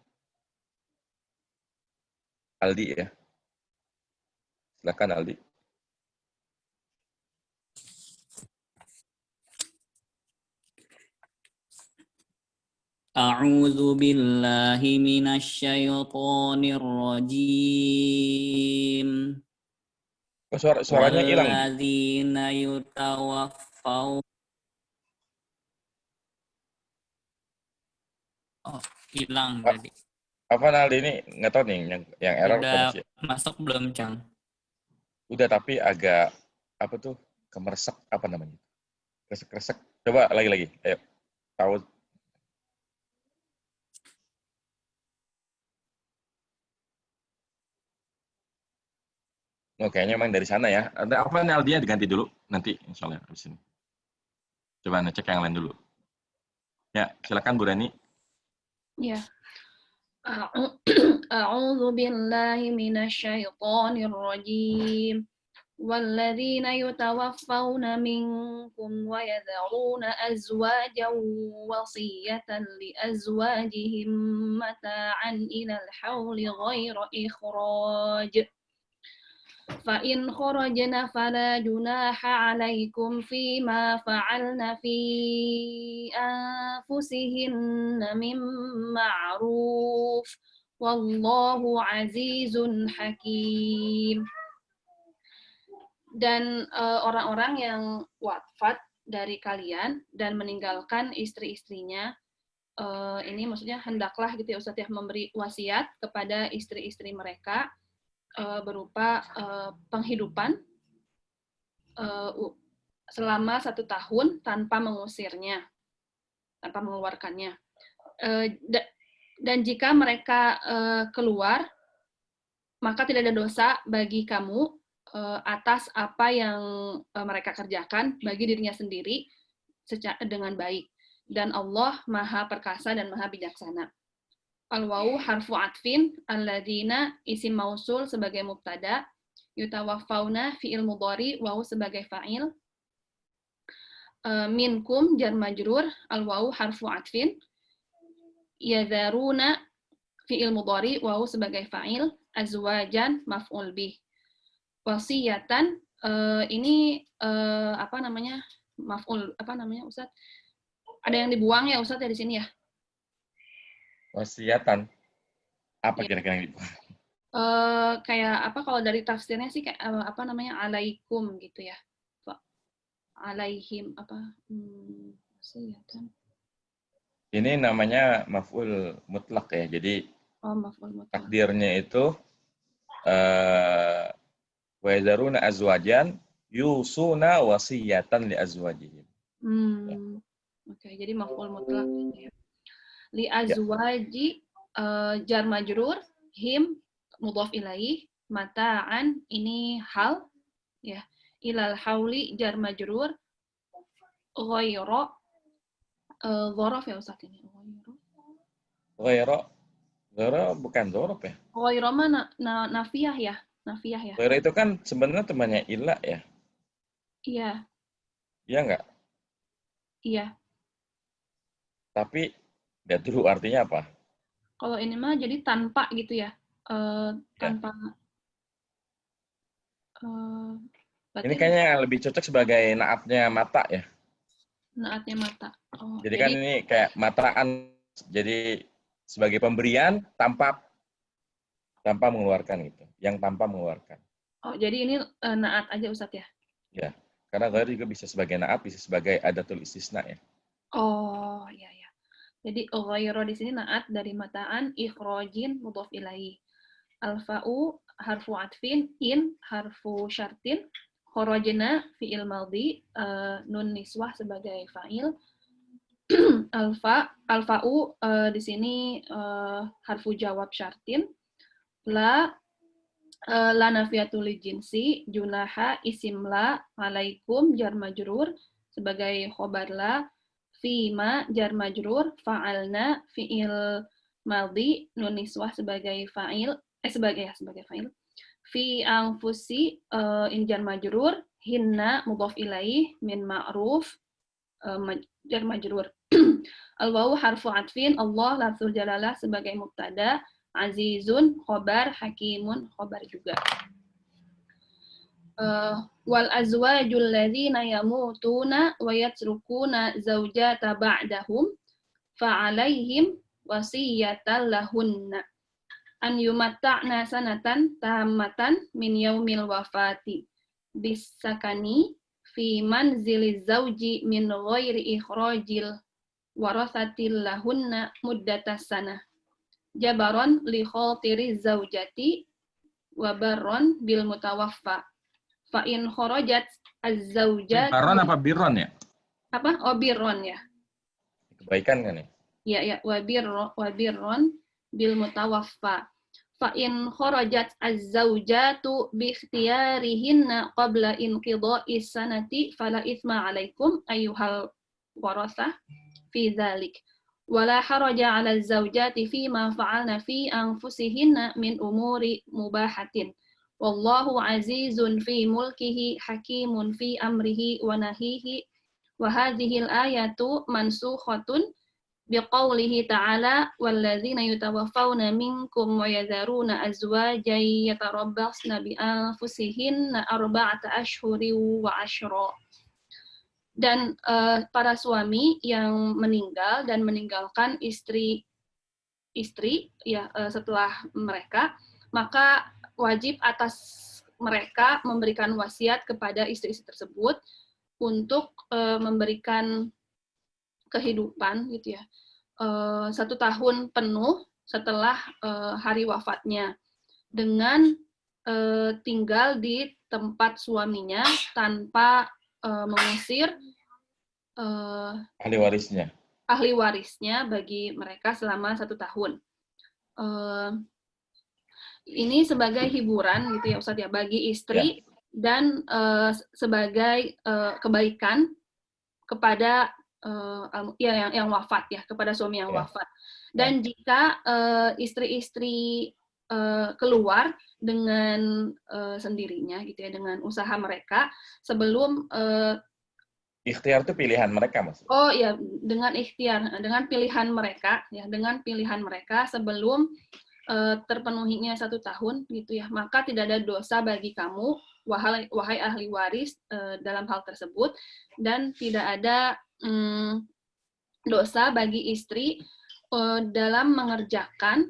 Aldi ya, silakan Aldi. A'udzu billahi minasyaitonir rajim. Suaranya hilang. Walladzina yutawaffau. Oh, hilang tadi. Apa Aldi ini? Nggak tahu nih, yang error. Udah masuk belum, Cang? Udah, tapi agak, apa tuh, kemeresek, apa namanya? Kresek-kresek. Coba lagi. Ayo, tahu. Oh, kayaknya memang dari sana ya. Ada apa nih Aldinya diganti dulu nanti insya Allah habis ini. Coba ngecek yang lain dulu. Ya, silakan Bu Rani. Ya. A'udzu billahi minasyaitonir rajim. والذين يتوفون منكم ويذرون أزواجا وصية لأزواجهم متاعا إلى الحول غير إخراج فإن خرجن فلا جناح عليكم فيما فعلن في أنفسهن من معروف والله عزيز حكيم. Dan orang-orang yang wafat dari kalian dan meninggalkan istri-istrinya, ini maksudnya hendaklah gitu ya Ustaz ya, memberi wasiat kepada istri-istri mereka berupa penghidupan selama 1 tahun tanpa mengusirnya, tanpa mengeluarkannya. Dan jika mereka keluar, maka tidak ada dosa bagi kamu atas apa yang mereka kerjakan bagi dirinya sendiri dengan baik. Dan Allah Maha Perkasa dan Maha Bijaksana. Al-wawu harfu atfin, alladzina isim mausul sebagai mubtada, yutawaffauna fi'il mudhari, wawu sebagai fa'il, minkum jar majrur, al-wawu harfu atfin, yadharuna fi'il mudhari, wawu sebagai fa'il, azwajan maf'ul bih. Wasiyatan ini apa namanya? Maf'ul apa namanya Ustaz? Ada yang dibuang ya Ustaz ya di sini ya? Wasiatan. Apa Ya. kira-kira yang dibuang? Kayak apa kalau dari tafsirnya sih kayak apa namanya alaikum gitu ya, alaihim apa wasiyatan. Ini namanya maf'ul mutlak ya. Jadi Maf'ul mutlaq. takdirnya itu wa yadharuna azwajan yusuna wasiyatan li azwajihim. Oke, jadi maf'ul mutlaq gitu ya. Li azwaji jar majrur, him mudhaf ilaih, mata'an ini hal ya, ilal hauli jar majrur, ghayra dhorof ya Ustaz ini. Ghayra bukan dhorof ya. Ghayra mana nafiyah ya? Nafiyah ya? Ghayra itu kan sebenarnya temannya ila ya. Iya, Iya enggak? iya. Tapi lihat dulu artinya apa. Kalau ini mah jadi tanpa gitu ya. Tanpa Ini kayaknya lebih cocok sebagai naatnya mata ya. naatnya mata. Jadi kan ini kayak mataan. Jadi sebagai pemberian tanpa mengeluarkan gitu. Yang tanpa mengeluarkan. Oh, jadi ini naat aja Ustadz ya? Ya. Karena ghayr juga bisa sebagai naat, bisa sebagai adatul istisna ya. Oh, iya ya. Jadi ghayra di sini naat dari mataan, ikhrajin mudhaf ilaih. Al-fa'u harfu atfin, in harfu syartin, kharajna fi'il madhi, nun niswah sebagai fa'il. Al-fa'u di sini harfu jawab syartin. La nafiyatul jinsi, junaha isim la, alaikum jar majrur sebagai khobar la, fima jar majrur, fa'alna fi'il madhi, nun niswah sebagai fa'il, sebagai fa'il. Fi anfusi in jar majrur, hinna mudhaf ilaih, min ma'ruf jar majrur. Al-wawu harfu atfin, Allah lafzul jalalah sebagai mubtada, azizun khobar, hakimun khobar juga. Wal azwajul ladzina yamutuna wa yatrukuna zaujata ba'dahum fa'alaihim wasiyatan lahunna an yumatta'na sanatan tammatan min yaumil wafati bisakani fi manziliz zauji min ghairi ikhrajil warasatil lahunna muddatas sanah jabaron li khotiri zaujati wa barron bil mutawaffa fa in kharajat az-zaujat. Baron apa birron ya? Apa? Oh, birron ya. Kebaikan kan ya? Ya, ya, wa birron bil mutawaffa. Fa in kharajat az-zaujatu bi ikhtiyarihinna qabla inqida'is sanati fala itsma 'alaikum ayyuhal warasah fi dzalik. Wala haraja 'ala az-zaujati fi ma fa'alna fi anfusihinna min umuri mubahatin. Wallahu azizun fi mulkihi hakimun fi amrihi wa nahihi wa hadhihi al-ayatu mansukhatun biqaulihi ta'ala walladzina yutawaffawna minkum wa yadharuna azwajan yatarabbasna bi anfusihinna arba'ata ashhurin wa ashra. Dan para suami yang meninggal dan meninggalkan istri ya setelah mereka, maka wajib atas mereka memberikan wasiat kepada istri-istri tersebut untuk memberikan kehidupan gitu ya 1 tahun penuh setelah hari wafatnya dengan tinggal di tempat suaminya tanpa mengusir Ahli warisnya. ahli warisnya bagi mereka selama 1 tahun. Ini sebagai hiburan gitu ya Ustaz ya bagi istri dan sebagai kebaikan kepada yang wafat ya, kepada suami yang wafat. Dan jika istri-istri keluar dengan sendirinya gitu ya, dengan usaha mereka sebelum Ikhtiar itu pilihan mereka, Mas. oh ya, dengan ikhtiar, dengan pilihan mereka ya, dengan pilihan mereka sebelum terpenuhinya 1 tahun gitu ya, maka tidak ada dosa bagi kamu wahai ahli waris dalam hal tersebut, dan tidak ada dosa bagi istri dalam mengerjakan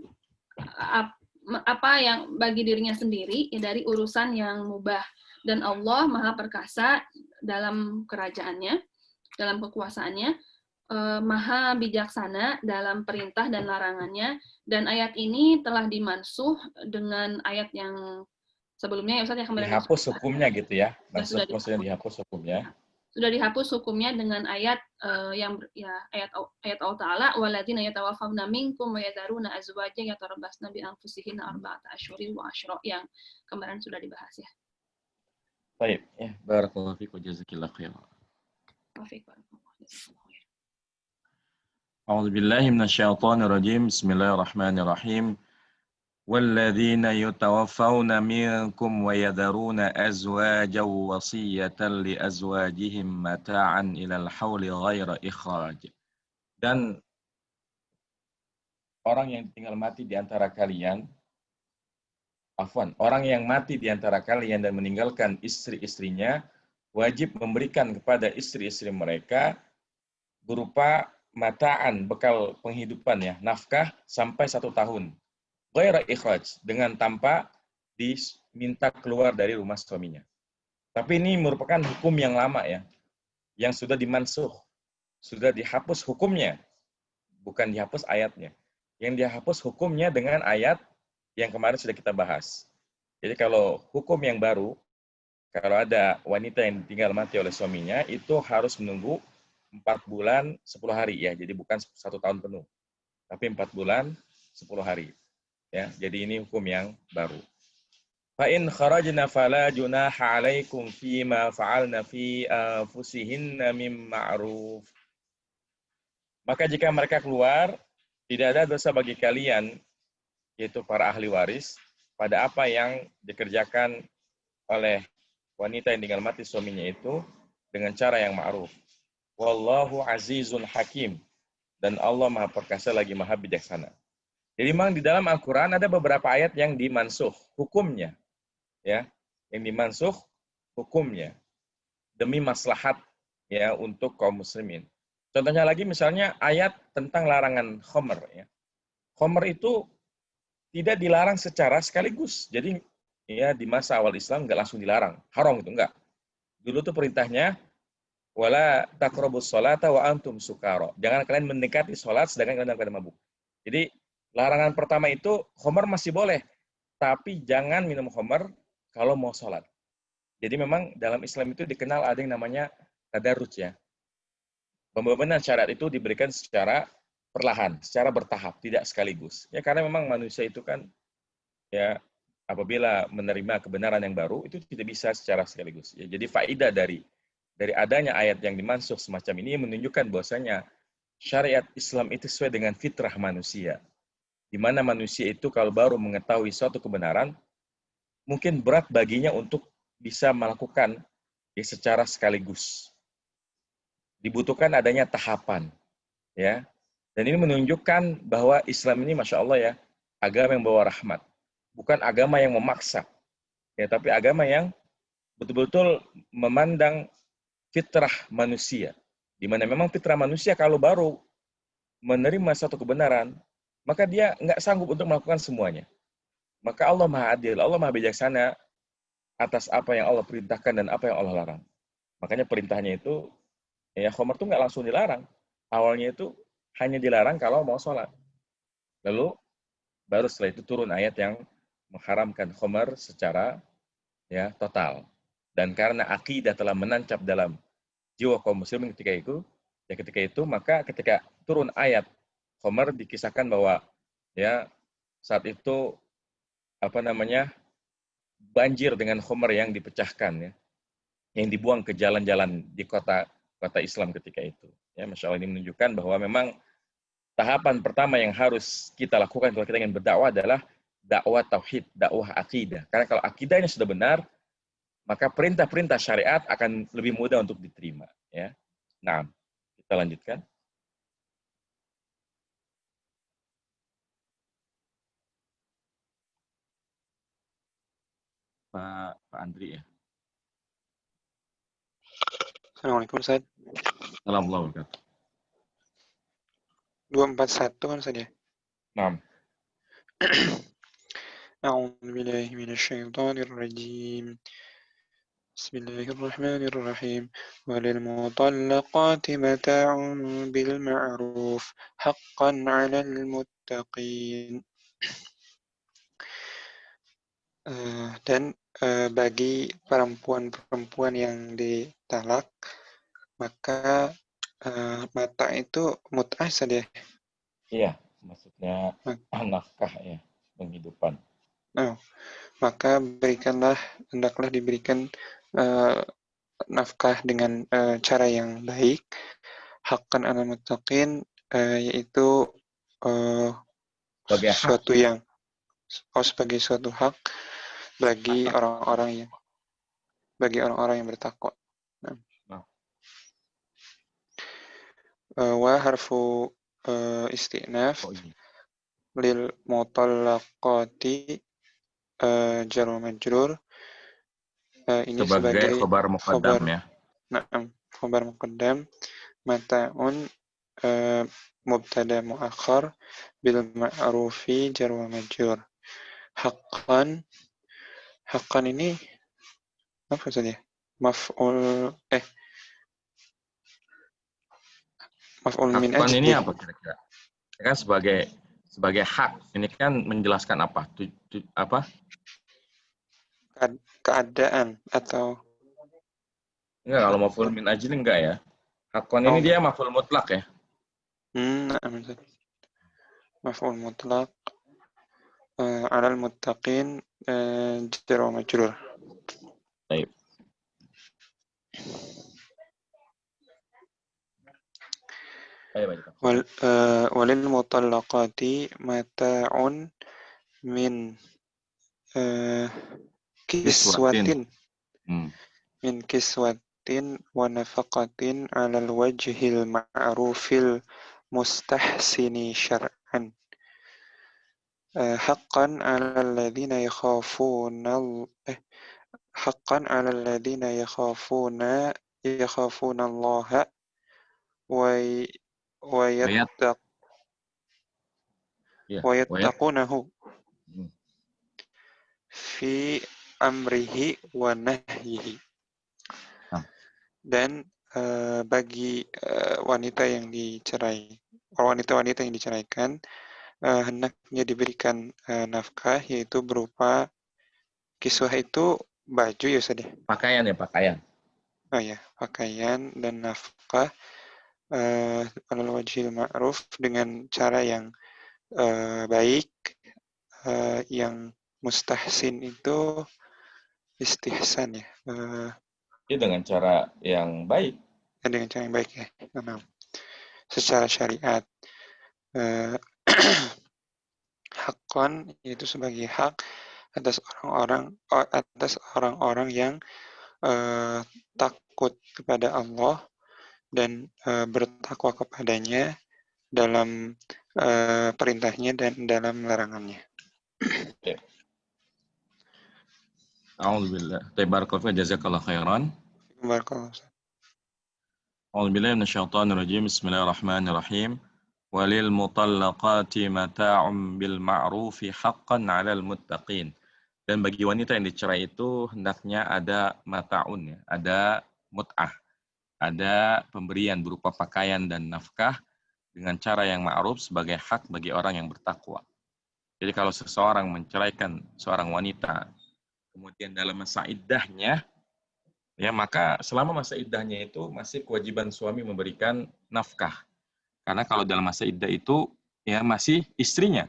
apa yang bagi dirinya sendiri ya, dari urusan yang mubah. Dan Allah Maha Perkasa dalam kerajaannya, dalam kekuasaannya, Maha bijaksana dalam perintah dan larangannya. Dan ayat ini telah dimansuh dengan ayat yang sebelumnya ya Ustaz, yang kemarin Dihapus hukumnya gitu ya. Maksudnya dihapus hukumnya. Sudah dihapus hukumnya dengan ayat ayat Allah Ta'ala, walladzina yatawaffawna minkum wa yadharuna azwajan yatarabbasna bi anfusihinna arba'ata asyhurin wa asyra, yang kemarin sudah dibahas ya. Baik, ya, barakallahu fiik wa jazakillahu khairan. A'udzu billahi minasyaitonir rajim. Bismillahirrahmanirrahim. والذين يتوفون منكم ويذرون أزواجا وصية لأزواجهم متاعا إلى الحول غير إخراج. Dan orang yang tinggal mati di antara kalian, orang yang mati di antara kalian dan meninggalkan istri-istrinya, wajib memberikan kepada istri-istri mereka berupa mataan, bekal penghidupan ya, nafkah sampai 1 tahun. Ghaira ikhraj, dengan tanpa diminta keluar dari rumah suaminya. Tapi ini merupakan hukum yang lama ya, yang sudah dimansuh, sudah dihapus hukumnya, bukan dihapus ayatnya. Yang dihapus hukumnya dengan ayat yang kemarin sudah kita bahas. Jadi kalau hukum yang baru, kalau ada wanita yang tinggal mati oleh suaminya, itu harus menunggu 4 bulan 10 hari ya, jadi bukan 1 tahun penuh, tapi 4 bulan 10 hari. Ya, jadi ini hukum yang baru. Fa in kharajna fala junaha 'alaikum fima fa'alna fi anfusihinna mim ma'ruf. Maka jika mereka keluar, tidak ada dosa bagi kalian, yaitu para ahli waris, pada apa yang dikerjakan oleh wanita yang tinggal mati suaminya itu dengan cara yang ma'ruf. Wallahu azizun hakim. Dan Allah Maha Perkasa lagi Maha Bijaksana. Jadi memang di dalam Al-Quran ada beberapa ayat yang dimansuh hukumnya, ya, yang dimansuh hukumnya demi maslahat ya untuk kaum muslimin. Contohnya lagi misalnya ayat tentang larangan khamr ya. Khamr itu tidak dilarang secara sekaligus. Jadi ya di masa awal Islam nggak langsung dilarang, haram itu enggak. Dulu tuh perintahnya wala taqrabus sholata wa antum sukara. Jangan kalian mendekati sholat sedangkan kalian dalam keadaan mabuk. Jadi larangan pertama itu khamr masih boleh, tapi jangan minum khamr kalau mau sholat. Jadi memang dalam Islam itu dikenal ada yang namanya tadarruj ya. Pembebanan syariat itu diberikan secara perlahan, secara bertahap, tidak sekaligus. Ya karena memang manusia itu kan ya apabila menerima kebenaran yang baru itu tidak bisa secara sekaligus. Ya, jadi faedah dari adanya ayat yang dimansuh semacam ini menunjukkan bahwasanya syariat Islam itu sesuai dengan fitrah manusia. Di mana manusia itu kalau baru mengetahui suatu kebenaran, mungkin berat baginya untuk bisa melakukan ya, secara sekaligus. Dibutuhkan adanya tahapan, ya. Dan ini menunjukkan bahwa Islam ini, masya Allah ya, agama yang bawa rahmat, bukan agama yang memaksa, ya, tapi agama yang betul-betul memandang fitrah manusia. Di mana memang fitrah manusia kalau baru menerima suatu kebenaran, maka dia nggak sanggup untuk melakukan semuanya. Maka Allah Maha Adil, Allah Maha Bijaksana atas apa yang Allah perintahkan dan apa yang Allah larang. Makanya perintahnya itu, ya khamar itu nggak langsung dilarang. Awalnya itu hanya dilarang kalau mau sholat. Lalu baru setelah itu turun ayat yang mengharamkan khamar secara ya total. Dan karena akidah telah menancap dalam jiwa kaum muslimin ketika itu maka ketika turun ayat khamar dikisahkan bahwa ya saat itu banjir dengan khamar yang dipecahkan ya, yang dibuang ke jalan-jalan di kota Islam ketika itu. Ya, Masya Allah, ini menunjukkan bahwa memang tahapan pertama yang harus kita lakukan kalau kita ingin berdakwah adalah dakwah tauhid, dakwah akidah. Karena kalau akidahnya sudah benar, maka perintah-perintah syariat akan lebih mudah untuk diterima. Ya, nah, kita lanjutkan. Pak Andri ya. Assalamualaikum Ustaz. Alhamdulillah. 241 kan saja. Nah. A'udzu billahi minasyaitonir rajim. Bismillahirrahmanirrahim. Walil mutallaqati mata'un bil ma'ruf haqqan 'alal muttaqin. Dan bagi perempuan-perempuan yang ditalak, maka mata itu mut'ah saja. Iya, maksudnya nafkah ya, penghidupan. Nah, maka hendaklah diberikan nafkah dengan cara yang baik, haqqan 'alal muttaqin, yaitu sebagai suatu hak bagi orang-orang yang bertakwa. Wa harfu istinaf lil mutallaqati jar wa majrur, ini sebagai khabar muqaddam ya. Na'am, khabar muqaddam, mata'un mubtada muakhar bil ma'rufi jar wa majrur. Haqqan ini apa saja? Maf'ul min Haqqan ajli. ini apa kira-kira? Kan sebagai hak. Ini kan menjelaskan apa? Keadaan atau enggak, kalau maf'ul min ajli enggak ya. Haqqan ini dia maf'ul mutlak ya. Maf'ul mutlak 'alal muttaqin jar wa majrur. Baik. Walil mutallaqati mata'un min kiswatin wa nafaqatin 'alal wajhil ma'rufil mustahsini syar'an. Haqqan 'alal ladzina yakhafuna Allaha wa yattaqunahu fi amrihi wa nahyihi. Dan bagi wanita-wanita yang diceraikan, hendaknya diberikan nafkah, yaitu berupa kiswah itu baju ya Ustaz. Pakaian ya, pakaian. Oh ya, pakaian dan nafkah alal wajhil ma'ruf, dengan cara yang baik, yang mustahsin itu istihsan ya. Dengan cara yang baik. Dengan cara yang baik ya. Secara syariat. Haqqan yaitu sebagai hak atas orang-orang yang takut kepada Allah dan bertakwa kepadanya dalam perintahnya dan dalam larangannya. A'udzubillah. Tabarakallahu jazakallahu khairan. Barakallahu. A'udzubillahi minasyaitonir rajim. Bismillahirrahmanirrahim. Walil mutallaqati mata'un bil ma'rufi haqqan 'alal muttaqin. Dan bagi wanita yang dicerai itu hendaknya ada mata'un, ya, ada mut'ah, ada pemberian berupa pakaian dan nafkah dengan cara yang ma'ruf sebagai hak bagi orang yang bertakwa. Jadi kalau seseorang menceraikan seorang wanita, kemudian dalam masa iddahnya, ya maka selama masa iddahnya itu masih kewajiban suami memberikan nafkah. Karena kalau dalam masa iddah itu ya masih istrinya.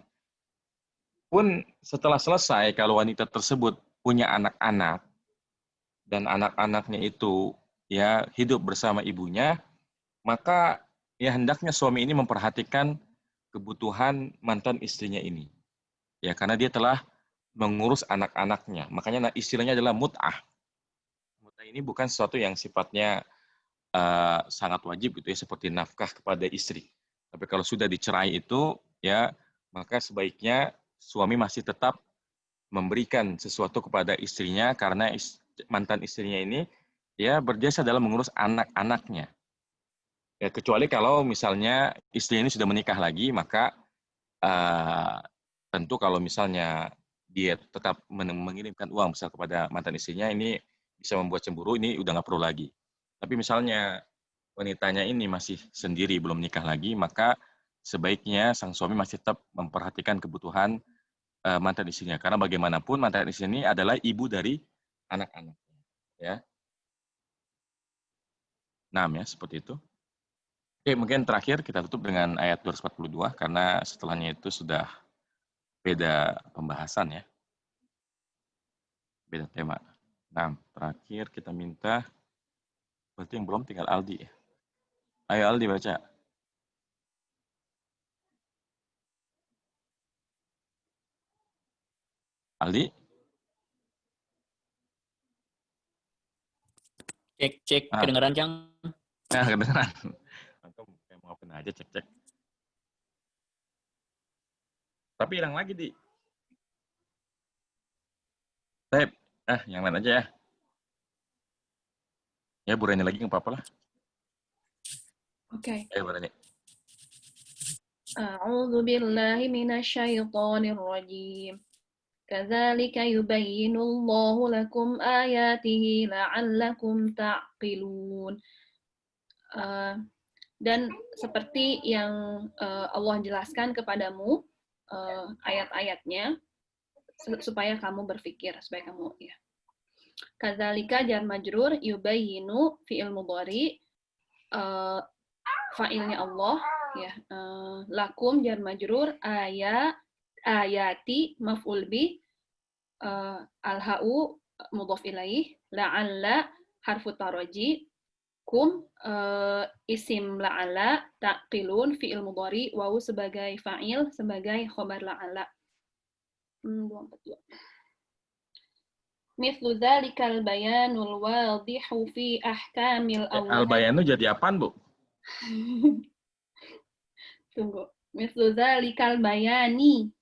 Pun setelah selesai, kalau wanita tersebut punya anak-anak dan anak-anaknya itu ya hidup bersama ibunya, maka ya hendaknya suami ini memperhatikan kebutuhan mantan istrinya ini. Ya karena dia telah mengurus anak-anaknya. Makanya istilahnya adalah mut'ah. Mut'ah ini bukan sesuatu yang sifatnya sangat wajib gitu ya, seperti nafkah kepada istri. Tapi kalau sudah dicerai itu ya maka sebaiknya suami masih tetap memberikan sesuatu kepada istrinya karena mantan istrinya ini ya berjasa dalam mengurus anak-anaknya. Ya, kecuali kalau misalnya istri ini sudah menikah lagi, maka tentu kalau misalnya dia tetap mengirimkan uang misal kepada mantan istrinya, ini bisa membuat cemburu, ini udah nggak perlu lagi. Tapi misalnya wanitanya ini masih sendiri, belum nikah lagi, maka sebaiknya sang suami masih tetap memperhatikan kebutuhan mantan istrinya. Karena bagaimanapun mantan istri ini adalah ibu dari anak-anaknya. Ya. Nah, ya, seperti itu. Oke, mungkin terakhir kita tutup dengan ayat 242, karena setelahnya itu sudah beda pembahasan ya. Beda tema. Nah, terakhir kita minta, berarti yang belum tinggal Aldi ya. Ayo Aldi baca. Aldi? Cek kedengaran Cang. Nah, kedengeran. Atau kayak mau apa aja cek. Tapi hilang lagi, Di. Tep, yang lain aja ya. Ya, Bu Reni lagi nggak apa-apa lah. Oke. Ayo Bu Reni. A'udzu billahi minasyaitonir rajim. Kadzalika yubayyinullahu lakum ayatihi la'allakum ta'qilun. Dan seperti yang Allah jelaskan kepadamu ayat-ayatnya supaya kamu berpikir, supaya kamu ya. Kadzalika jar majrur yubayyinu fi'il mudhari fa'ilnya Allah ya. Lakum jar majrur ayati maf'ul bi al-ha'u mudhaf ilaih, la'alla harfu taraji, kum isim la'alla, taqilun fi'il mudhari, wawu sebagai fa'il, sebagai khobar la'alla. 242. Mithlu dzalikal bayanul wadihu fi ahkamil awwal. Al-bayanu jadi apaan, Bu? Tunggu. Mithlu dzalikal bayani.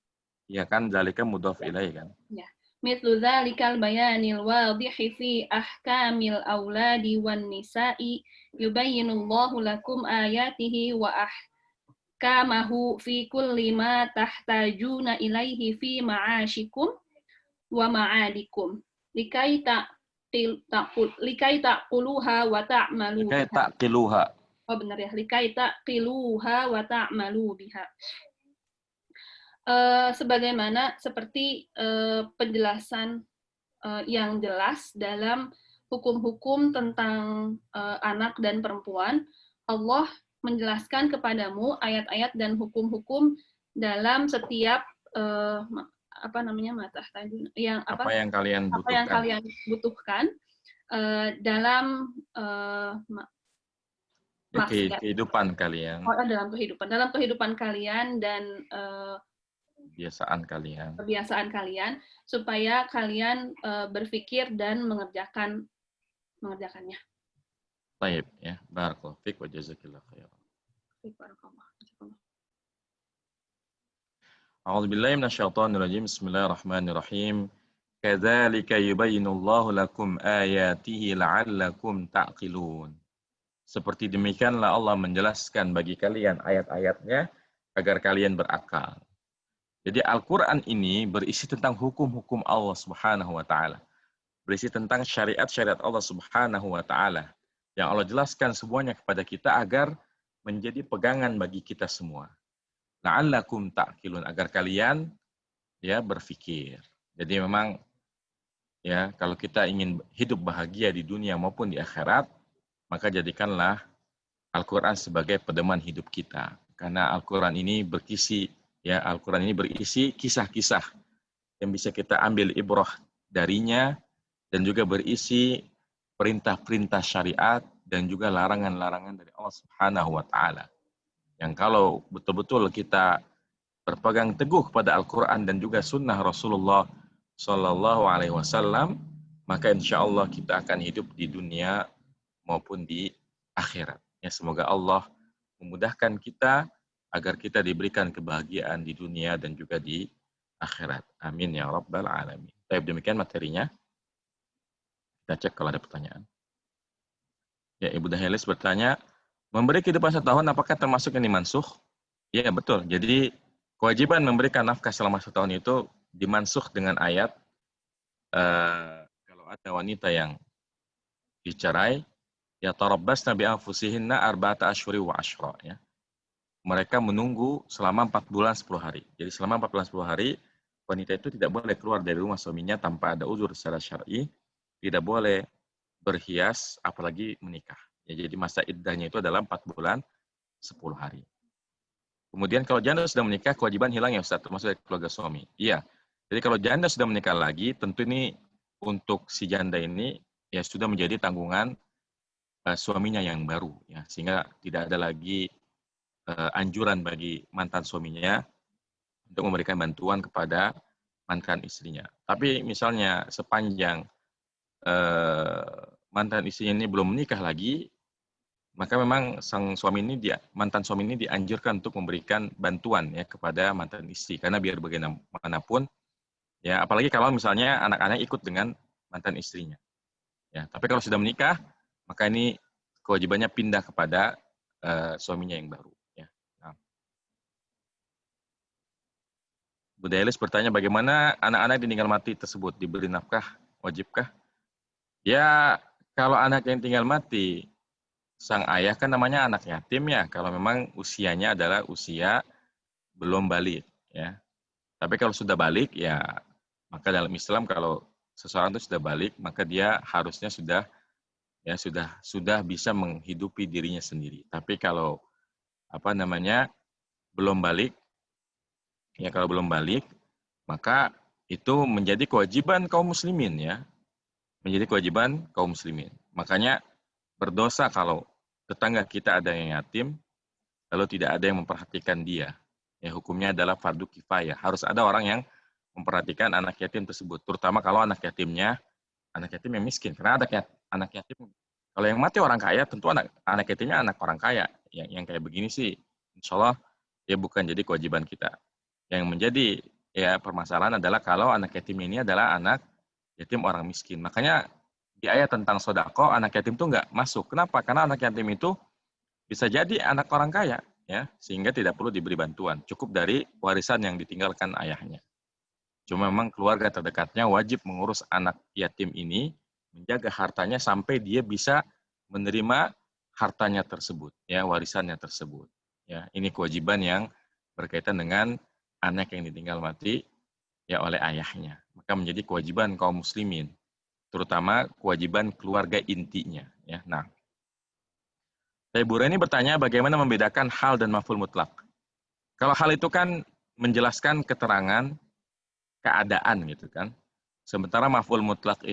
Ya kan, dzalika mudhaf ilaih kan. Ya. Mithlu dzalikal bayanil wadihi fi ahkamil auladi wan nisa'i yubayyinullahu lakum ayatihi wa ahkamahu fi kulli ma tahtajuna ilaihi fi ma'asyikum wa ma'adikum likai taquluha wa ta'malu Likai taqiluha. Oh benar ya, likai taqiluha wa ta'malu biha. Sebagaimana seperti penjelasan yang jelas dalam hukum-hukum tentang anak dan perempuan, Allah menjelaskan kepadamu ayat-ayat dan hukum-hukum dalam setiap apa yang kalian butuhkan dalam kehidupan kalian. Dalam kehidupan kalian dan kebiasaan kalian supaya kalian berpikir dan mengerjakannya. Baik ya, barakallahu fiik wa jazakillahu khairan. A'udzu billahi minasyaitonir rajim. Bismillahirrahmanirrahim. Kadzalika yubayyinullahu lakum ayatihi la'allakum ta'qilun. Seperti demikianlah Allah menjelaskan bagi kalian ayat-ayatnya agar kalian berakal. Jadi Al-Quran ini berisi tentang hukum-hukum Allah Subhanahu wa Ta'ala, berisi tentang syariat-syariat Allah Subhanahu wa Ta'ala yang Allah jelaskan semuanya kepada kita agar menjadi pegangan bagi kita semua. La'allakum ta'qilun, agar kalian ya berpikir. Jadi memang ya kalau kita ingin hidup bahagia di dunia maupun di akhirat, maka jadikanlah Al-Quran sebagai pedoman hidup kita. Karena Al-Quran ini Al-Quran ini berisi kisah-kisah yang bisa kita ambil ibrah darinya, dan juga berisi perintah-perintah syariat dan juga larangan-larangan dari Allah Subhanahu wa Ta'ala. Yang kalau betul-betul kita berpegang teguh kepada Al-Quran dan juga sunnah Rasulullah Sallallahu Alaihi Wasallam, maka insya Allah kita akan hidup di dunia maupun di akhirat. Ya, semoga Allah memudahkan kita agar kita diberikan kebahagiaan di dunia dan juga di akhirat. Amin ya rabbal alamin. Baik, demikian materinya. Kita cek kalau ada pertanyaan. Ya, Ibu Dahelis bertanya, memberi kehidupan 1 tahun apakah termasuk yang dimansuh? Ya, betul. Jadi kewajiban memberikan nafkah selama 1 tahun itu dimansuh dengan ayat kalau ada wanita yang dicerai, ya tarabbasna bi anfusihinna arba'ata asyhuri wa asyra, ya. Mereka menunggu selama 4 bulan 10 hari. Jadi selama 4 bulan 10 hari, wanita itu tidak boleh keluar dari rumah suaminya tanpa ada uzur secara syar'i, tidak boleh berhias, apalagi menikah. Ya, jadi masa iddahnya itu adalah 4 bulan 10 hari. Kemudian kalau janda sudah menikah, kewajiban hilang ya Ustaz, termasuk dari keluarga suami. Iya. Jadi kalau janda sudah menikah lagi, tentu ini untuk si janda ini ya sudah menjadi tanggungan suaminya yang baru, ya, sehingga tidak ada lagi anjuran bagi mantan suaminya untuk memberikan bantuan kepada mantan istrinya. Tapi misalnya sepanjang mantan istrinya ini belum menikah lagi, maka memang mantan suami ini dianjurkan untuk memberikan bantuan ya kepada mantan istri, karena biar bagaimanapun ya, apalagi kalau misalnya anak-anak ikut dengan mantan istrinya. Ya, tapi kalau sudah menikah, maka ini kewajibannya pindah kepada suaminya yang baru. Bu Delis bertanya, bagaimana anak-anak ditinggal mati tersebut diberi nafkah, wajibkah? Ya, kalau anak yang tinggal mati, sang ayah kan namanya anak yatim ya, kalau memang usianya adalah usia belum balik, ya. Tapi kalau sudah balik, ya maka dalam Islam kalau seseorang itu sudah balik, maka dia harusnya sudah bisa menghidupi dirinya sendiri. Tapi kalau belum balik, ya kalau belum balik, maka itu menjadi kewajiban kaum muslimin ya. Menjadi kewajiban kaum muslimin. Makanya berdosa kalau tetangga kita ada yang yatim, lalu tidak ada yang memperhatikan dia. Ya, hukumnya adalah fardu kifayah. Harus ada orang yang memperhatikan anak yatim tersebut. Terutama kalau anak yatim yang miskin. Karena anak yatim, kalau yang mati orang kaya, tentu anak yatimnya anak orang kaya. Yang kayak begini sih, insya Allah ya bukan jadi kewajiban kita. Yang menjadi ya permasalahan adalah kalau anak yatim ini adalah anak yatim orang miskin. Makanya di ayat tentang sodako, anak yatim itu nggak masuk. Kenapa? Karena anak yatim itu bisa jadi anak orang kaya, ya, sehingga tidak perlu diberi bantuan. Cukup dari warisan yang ditinggalkan ayahnya. Cuma memang keluarga terdekatnya wajib mengurus anak yatim ini, menjaga hartanya sampai dia bisa menerima hartanya tersebut, ya, warisannya tersebut. Ya, ini kewajiban yang berkaitan dengan anak yang ditinggal mati ya oleh ayahnya. Maka menjadi kewajiban kaum muslimin, terutama kewajiban keluarga intinya. Ya. Nah, Ibu Reni bertanya bagaimana membedakan hal dan maf'ul mutlak. Kalau hal itu kan menjelaskan keterangan keadaan gitu kan. Sementara maf'ul mutlak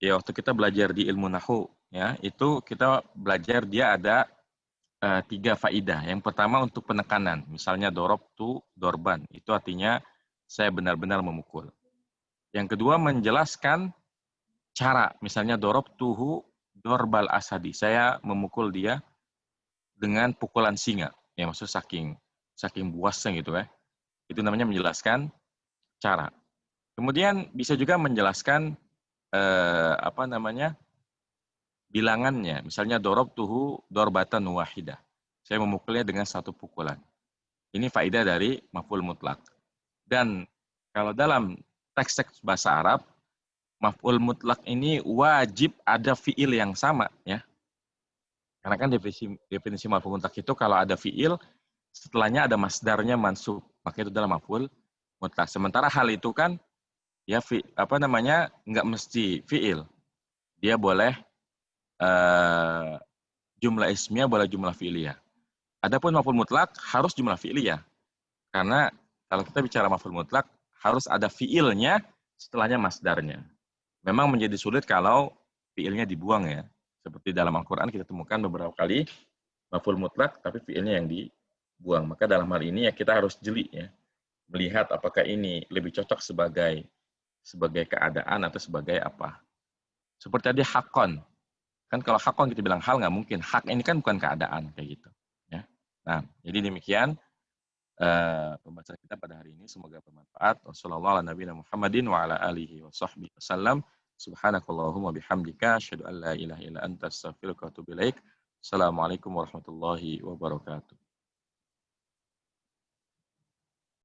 ya waktu kita belajar di ilmu nahwu ya, itu kita belajar dia ada 3 faidah. Yang pertama untuk penekanan. Misalnya dorobtu dorban. Itu artinya saya benar-benar memukul. Yang kedua menjelaskan cara. Misalnya dorobtuhu dorbal asadi. Saya memukul dia dengan pukulan singa. Ya maksud saking buasnya gitu ya. Itu namanya menjelaskan cara. Kemudian bisa juga menjelaskan bilangannya. Misalnya dorobtuhu dorbatan wahidah. Saya memukulnya dengan 1 pukulan. Ini faedah dari maf'ul mutlak. Dan kalau dalam teks-teks bahasa Arab, maf'ul mutlak ini wajib ada fiil yang sama, ya. Karena kan definisi maf'ul mutlak itu kalau ada fiil, setelahnya ada masdarnya mansub, maka itu adalah maf'ul mutlak. Sementara hal itu kan ya nggak mesti fiil. Dia boleh jumlah ismiyah, boleh jumlah fi'liyah. Adapun maf'ul mutlak harus jumlah fi'liyah. Karena kalau kita bicara maf'ul mutlak harus ada fiilnya setelahnya masdarnya. Memang menjadi sulit kalau fiilnya dibuang, ya. Seperti dalam Al-Qur'an kita temukan beberapa kali maf'ul mutlak tapi fiilnya yang dibuang. Maka dalam hal ini ya kita harus jeli, ya. Melihat apakah ini lebih cocok sebagai keadaan atau sebagai apa. Seperti tadi hakon. Kan kalau hakon kita bilang hal, nggak mungkin. Hak ini kan bukan keadaan, kayak gitu. Ya. Nah, jadi demikian pembahasan kita pada hari ini. Semoga bermanfaat. Wassalamualaikum warahmatullahi wabarakatuh. Subhanakallahumma bihamdika asyhadu an la ilaha illa anta astaghfiruka wa atubu ilaik. Assalamualaikum warahmatullahi wabarakatuh.